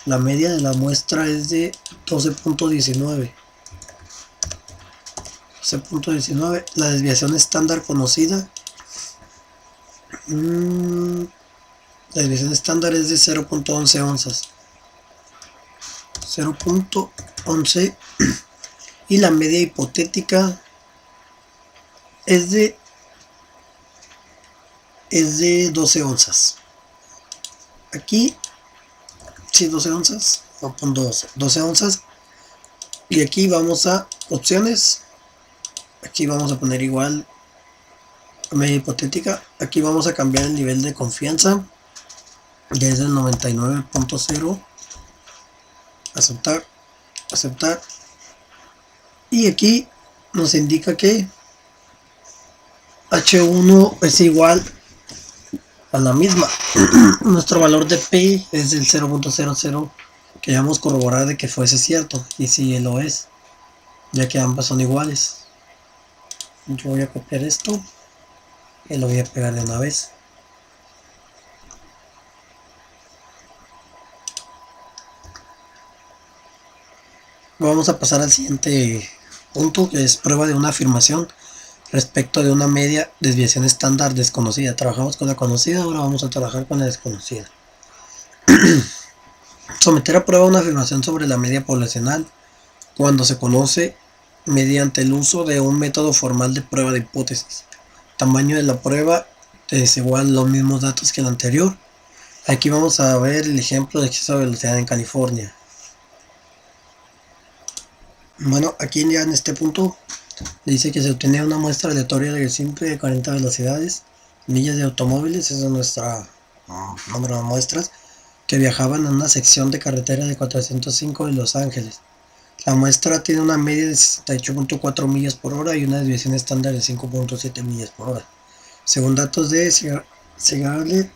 Speaker 1: La media de la muestra es de 12.19. 12.19. La desviación estándar conocida. La desviación estándar es de 0.11 onzas. 0.11. Y la media hipotética es de 12 onzas. Aquí, sí, 12 onzas. No, pon 12 onzas. Y aquí vamos a opciones. Aquí vamos a poner igual media hipotética. Aquí vamos a cambiar el nivel de confianza. desde el 99.0, aceptar, aceptar, y aquí nos indica que H1 es igual a la misma. Nuestro valor de P es del 0.00. Queríamos corroborar de que fuese cierto, y si lo es, ya que ambas son iguales. Yo voy a copiar esto y lo voy a pegar de una vez. Vamos a pasar al siguiente punto, que es prueba de una afirmación respecto de una media desviación estándar desconocida. Trabajamos con la conocida, ahora vamos a trabajar con la desconocida. Someter a prueba una afirmación sobre la media poblacional cuando se conoce mediante el uso de un método formal de prueba de hipótesis. Tamaño de la prueba es igual a los mismos datos que el anterior. Aquí vamos a ver el ejemplo de exceso de velocidad en California. Bueno, aquí ya en este punto dice que se obtenía una muestra aleatoria de simple de 40 velocidades, millas de automóviles, esa es nuestra número de muestras, que viajaban en una sección de carretera de 405 de Los Ángeles. La muestra tiene una media de 68.4 millas por hora y una desviación estándar de 5.7 millas por hora. Según datos de Segarle,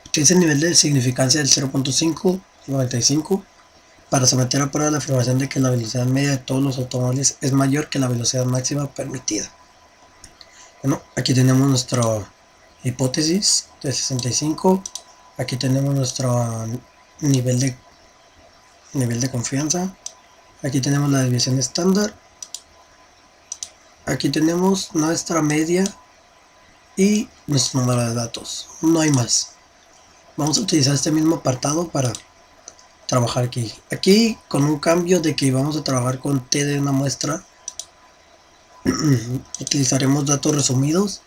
Speaker 1: utiliza el nivel de significancia del 0.595 para someter a prueba la afirmación de que la velocidad media de todos los automóviles es mayor que la velocidad máxima permitida. Bueno, aquí tenemos nuestra hipótesis de 65. Aquí tenemos nuestro nivel de confianza. Aquí tenemos la desviación estándar. Aquí tenemos nuestra media y nuestro número de datos. No hay más. Vamos a utilizar este mismo apartado para trabajar aquí. Aquí con un cambio de que vamos a trabajar con T de una muestra. Utilizaremos datos resumidos.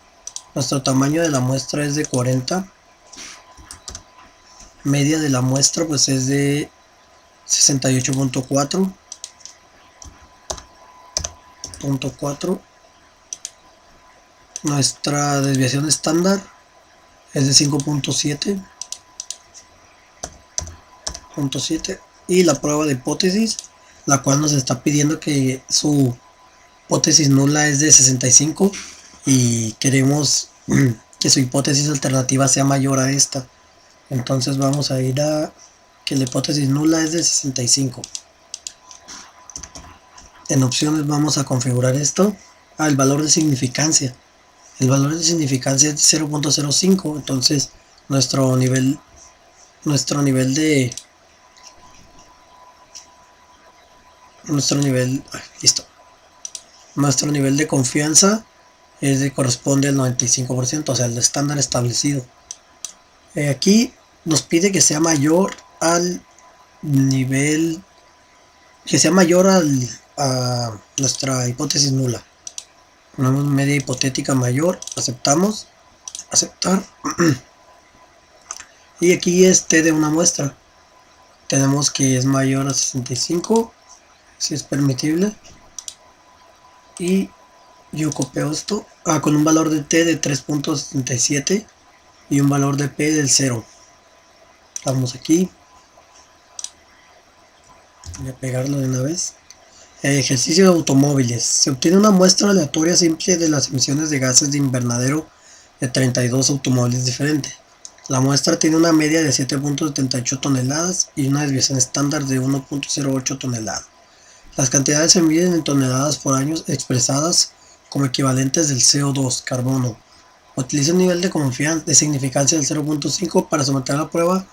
Speaker 1: Nuestro tamaño de la muestra es de 40. Media de la muestra pues es de 68.4. Nuestra desviación estándar es de 5.7. Y la prueba de hipótesis, la cual nos está pidiendo que su hipótesis nula es de 65 y queremos que su hipótesis alternativa sea mayor a esta. Entonces vamos a ir a que la hipótesis nula es de 65. En opciones vamos a configurar esto. El valor de significancia. El valor de significancia es de 0.05. Entonces nuestro nivel de confianza corresponde al 95%, o sea, el estándar establecido. Aquí nos pide que sea mayor al nivel, que sea mayor a nuestra hipótesis nula. Ponemos media hipotética mayor, aceptamos, aceptar. Y aquí es T de una muestra. Tenemos que es mayor a 65, si es permitible. Y yo copio esto con un valor de T de 3.77 y un valor de P del 0. Vamos aquí. Voy a pegarlo de una vez. Ejercicio de automóviles. Se obtiene una muestra aleatoria simple de las emisiones de gases de invernadero de 32 automóviles diferentes. La muestra tiene una media de 7.78 toneladas y una desviación estándar de 1.08 toneladas. Las cantidades se miden en toneladas por año expresadas como equivalentes del CO2, carbono. Utiliza un nivel de significancia del 0.5 para someter a la prueba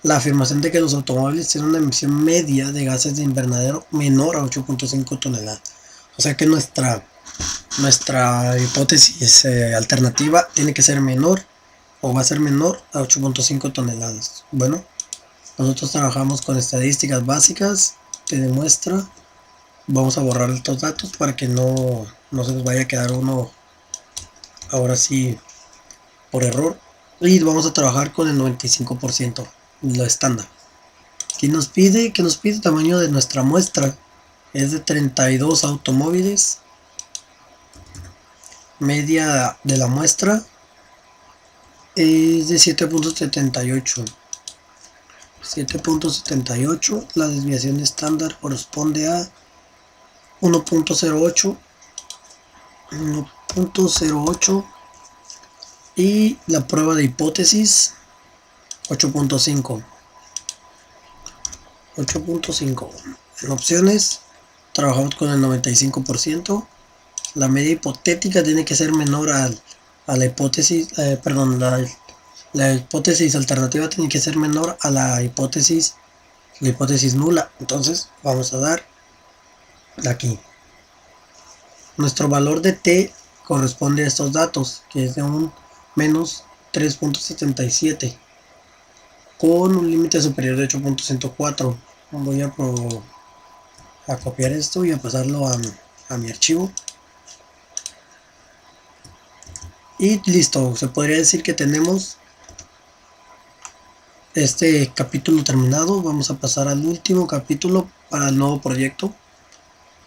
Speaker 1: la afirmación de que los automóviles tienen una emisión media de gases de invernadero menor a 8.5 toneladas. O sea que nuestra hipótesis alternativa tiene que ser menor o va a ser menor a 8.5 toneladas. Bueno, nosotros trabajamos con estadísticas básicas, te demuestra. Vamos a borrar estos datos para que no se nos vaya a quedar uno ahora sí por error. Y vamos a trabajar con el 95%, lo estándar. Aquí nos pide el tamaño de nuestra muestra. Es de 32 automóviles. Media de la muestra es de 7.78. 7.78. La desviación estándar corresponde a 1.08. 1.08. Y la prueba de hipótesis 8.5. 8.5. En opciones trabajamos con el 95%. La media hipotética tiene que ser menor a la hipótesis, la hipótesis alternativa tiene que ser menor a la hipótesis nula. Entonces vamos a dar aquí. Nuestro valor de t corresponde a estos datos, que es de un menos 3.77 con un límite superior de 8.104. Voy a copiar esto y a pasarlo a mi archivo. Y listo, se podría decir que tenemos este capítulo terminado. Vamos a pasar al último capítulo para el nuevo proyecto,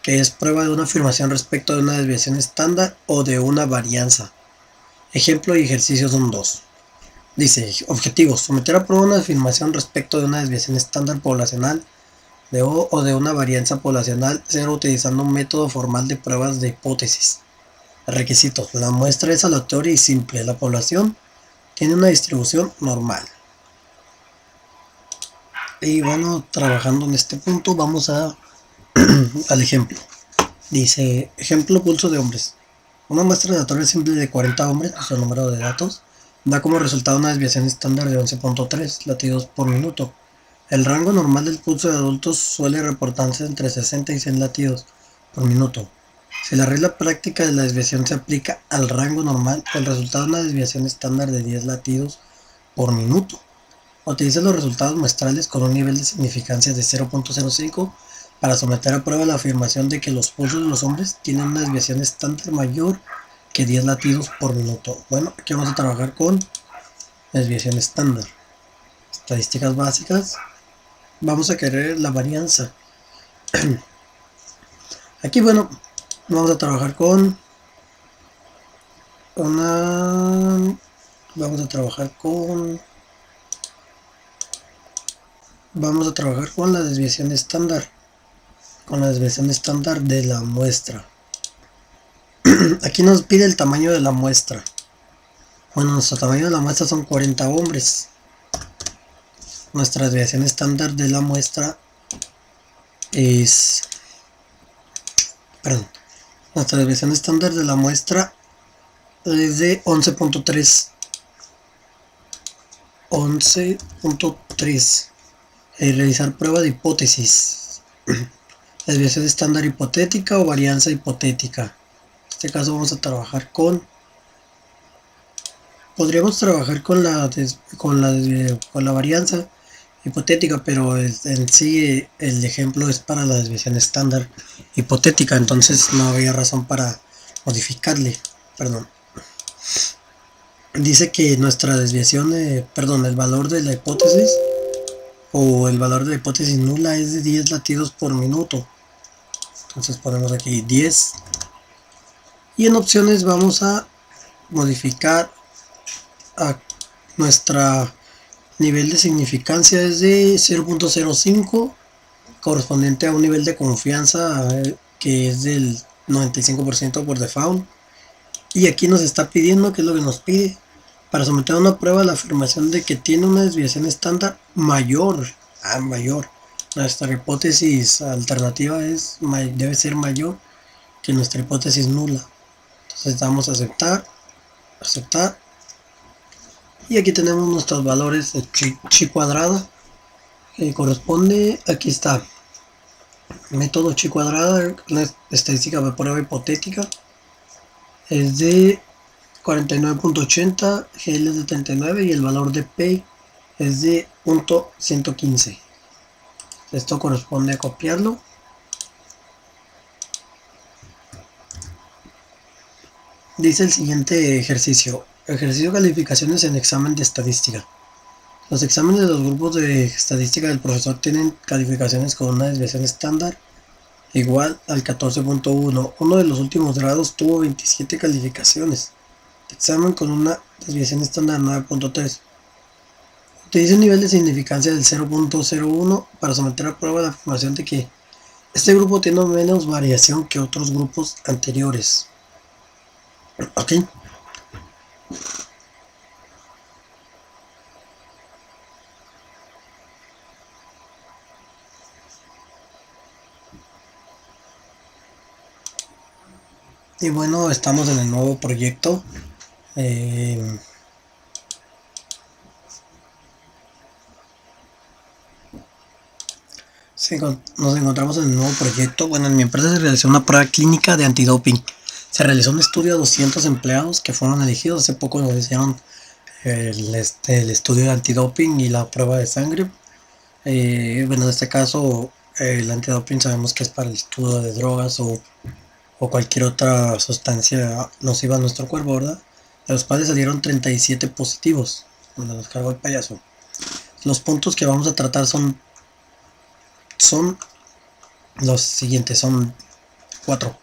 Speaker 1: que es prueba de una afirmación respecto de una desviación estándar o de una varianza. Ejemplo y ejercicio son 2. Dice, objetivos: someter a prueba una afirmación respecto de una desviación estándar poblacional de o de una varianza poblacional 0 utilizando un método formal de pruebas de hipótesis. Requisitos: la muestra es aleatoria y simple. La población tiene una distribución normal. Y bueno, trabajando en este punto, vamos al ejemplo. Dice, ejemplo, pulso de hombres. Una muestra aleatoria simple de 40 hombres, nuestro número de datos, da como resultado una desviación estándar de 11.3 latidos por minuto. El rango normal del pulso de adultos suele reportarse entre 60 y 100 latidos por minuto. Si la regla práctica de la desviación se aplica al rango normal, el resultado es una desviación estándar de 10 latidos por minuto. Utiliza los resultados muestrales con un nivel de significancia de 0.05 para someter a prueba la afirmación de que los pulsos de los hombres tienen una desviación estándar mayor que 10 latidos por minuto. Bueno, aquí vamos a trabajar con desviación estándar. Estadísticas básicas. Vamos a querer la varianza. Aquí, bueno, vamos a trabajar con vamos a trabajar con la desviación estándar. Con la desviación estándar de la muestra. Aquí nos pide el tamaño de la muestra. Bueno, nuestro tamaño de la muestra son 40 hombres. Nuestra desviación estándar de la muestra es... Nuestra desviación estándar de la muestra es de 11.3. 11.3. Realizar prueba de hipótesis. Desviación estándar hipotética o varianza hipotética. En este caso vamos a trabajar con... Podríamos trabajar con la varianza hipotética, pero en sí el ejemplo es para la desviación estándar hipotética, entonces no había razón para modificarle. Dice que nuestra desviación, el valor de la hipótesis o el valor de la hipótesis nula es de 10 latidos por minuto. Entonces ponemos aquí 10 y en opciones vamos a modificar a nuestra nivel de significancia es de 0.05 correspondiente a un nivel de confianza que es del 95% por default. Y aquí nos está pidiendo, ¿qué es lo que nos pide? Para someter a una prueba la afirmación de que tiene una desviación estándar mayor. Nuestra hipótesis alternativa debe ser mayor que nuestra hipótesis nula. Entonces damos a aceptar. Y aquí tenemos nuestros valores de chi cuadrada, que corresponde, aquí está, método chi cuadrada, la estadística de prueba hipotética, es de 49.80, GL es de 39 y el valor de P es de .115. Esto corresponde a copiarlo. Dice el siguiente ejercicio. Ejercicio de calificaciones en examen de estadística. Los exámenes de los grupos de estadística del profesor tienen calificaciones con una desviación estándar igual al 14.1. Uno de los últimos grados tuvo 27 calificaciones. Examen con una Desviación estándar 9.3. Utiliza un nivel de significancia del 0.01 para someter a prueba la afirmación de que este grupo tiene menos variación que otros grupos anteriores. Ok. Y bueno, estamos en el nuevo proyecto. Nos encontramos en el nuevo proyecto. Bueno, en mi empresa se realizó una prueba clínica de antidoping. Se realizó un estudio a 200 empleados que fueron elegidos. Hace poco nos hicieron el estudio de antidoping y la prueba de sangre. Bueno, en este caso, el antidoping sabemos que es para el estudio de drogas o cualquier otra sustancia nociva a nuestro cuerpo, ¿verdad? De los cuales salieron 37 positivos. Bueno, nos cargó el payaso. Los puntos que vamos a tratar son los siguientes, son 4.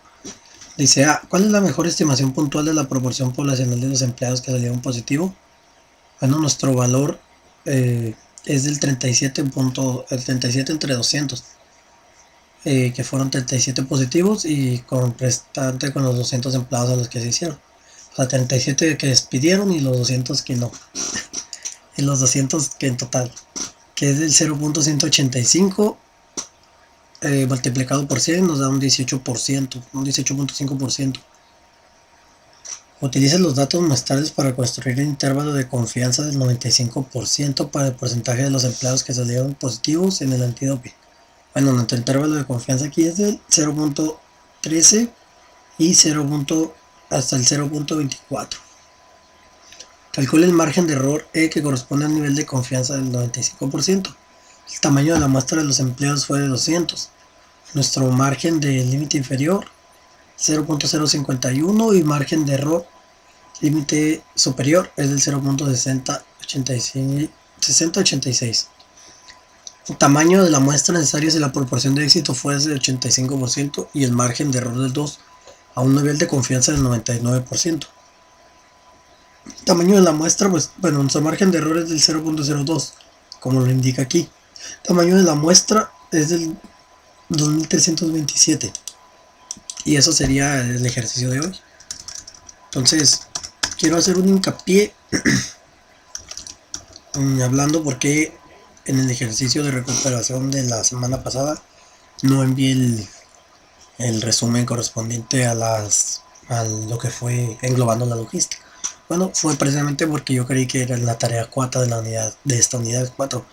Speaker 1: Dice ¿cuál es la mejor estimación puntual de la proporción poblacional de los empleados que salieron positivo? Bueno, nuestro valor es del 37, el 37 entre 200, que fueron 37 positivos y con restante con los 200 empleados a los que se hicieron. O sea, 37 que despidieron y los 200 que no. Y los 200 que en total, que es del 0.185 multiplicado por 100 nos da un 18%, un 18.5%. Utiliza los datos muestrales para construir el intervalo de confianza del 95% para el porcentaje de los empleados que salieron positivos en el antidoping. Bueno, nuestro intervalo de confianza aquí es del 0.13 y hasta el 0.24. Calcula el margen de error E que corresponde al nivel de confianza del 95%. El tamaño de la muestra de los empleados fue de 200. Nuestro margen de límite inferior 0.051 y margen de error límite superior es del 0.6086. El tamaño de la muestra necesaria si la proporción de éxito fue de 85% y el margen de error del 2 a un nivel de confianza del 99%. El tamaño de la muestra, pues bueno, nuestro margen de error es del 0.02, como lo indica aquí. El tamaño de la muestra es del 2327 y eso sería el ejercicio de hoy. Entonces quiero hacer un hincapié hablando porque en el ejercicio de recuperación de la semana pasada no envié el resumen correspondiente a lo que fue englobando la logística. Bueno, fue precisamente porque yo creí que era la tarea 4 de esta unidad 4.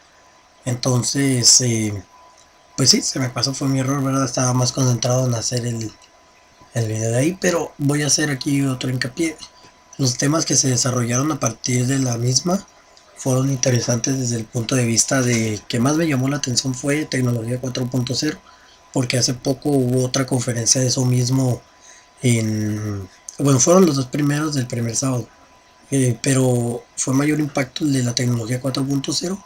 Speaker 1: Entonces pues sí, se me pasó, fue mi error, ¿verdad? Estaba más concentrado en hacer el video de ahí, pero voy a hacer aquí otro hincapié. Los temas que se desarrollaron a partir de la misma fueron interesantes desde el punto de vista de que más me llamó la atención fue tecnología 4.0, porque hace poco hubo otra conferencia de eso mismo bueno, fueron los dos primeros del primer sábado, pero fue mayor impacto el de la tecnología 4.0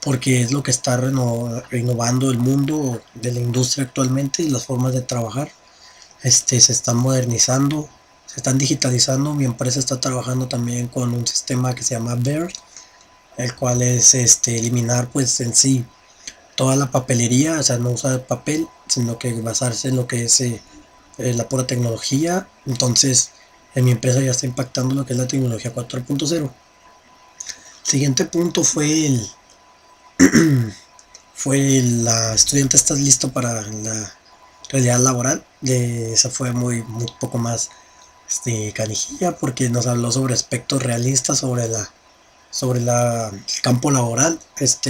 Speaker 1: porque es lo que está renovando el mundo de la industria actualmente y las formas de trabajar. Se están modernizando, se están digitalizando. Mi empresa está trabajando también con un sistema que se llama BEAR, el cual es eliminar pues en sí toda la papelería, o sea, no usar papel, sino que basarse en lo que es la pura tecnología. Entonces, en mi empresa ya está impactando lo que es la tecnología 4.0. Siguiente punto fue la estudiante estás listo para la realidad laboral. Esa fue muy poco más canijilla porque nos habló sobre aspectos realistas sobre el campo laboral,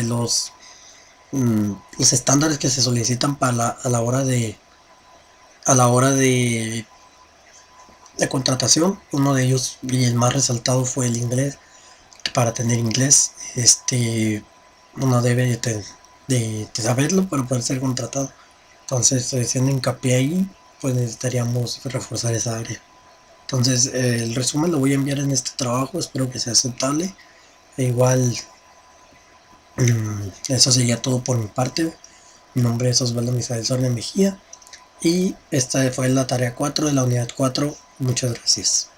Speaker 1: los estándares que se solicitan a la hora de la contratación. Uno de ellos y el más resaltado fue el inglés, que para tener inglés uno debe de saberlo para poder ser contratado. Entonces, haciendo hincapié ahí, pues necesitaríamos reforzar esa área. Entonces, el resumen lo voy a enviar en este trabajo, espero que sea aceptable. Igual, eso sería todo por mi parte. Mi nombre es Osvaldo Misael Sornia Mejía y esta fue la tarea 4 de la unidad 4. Muchas gracias.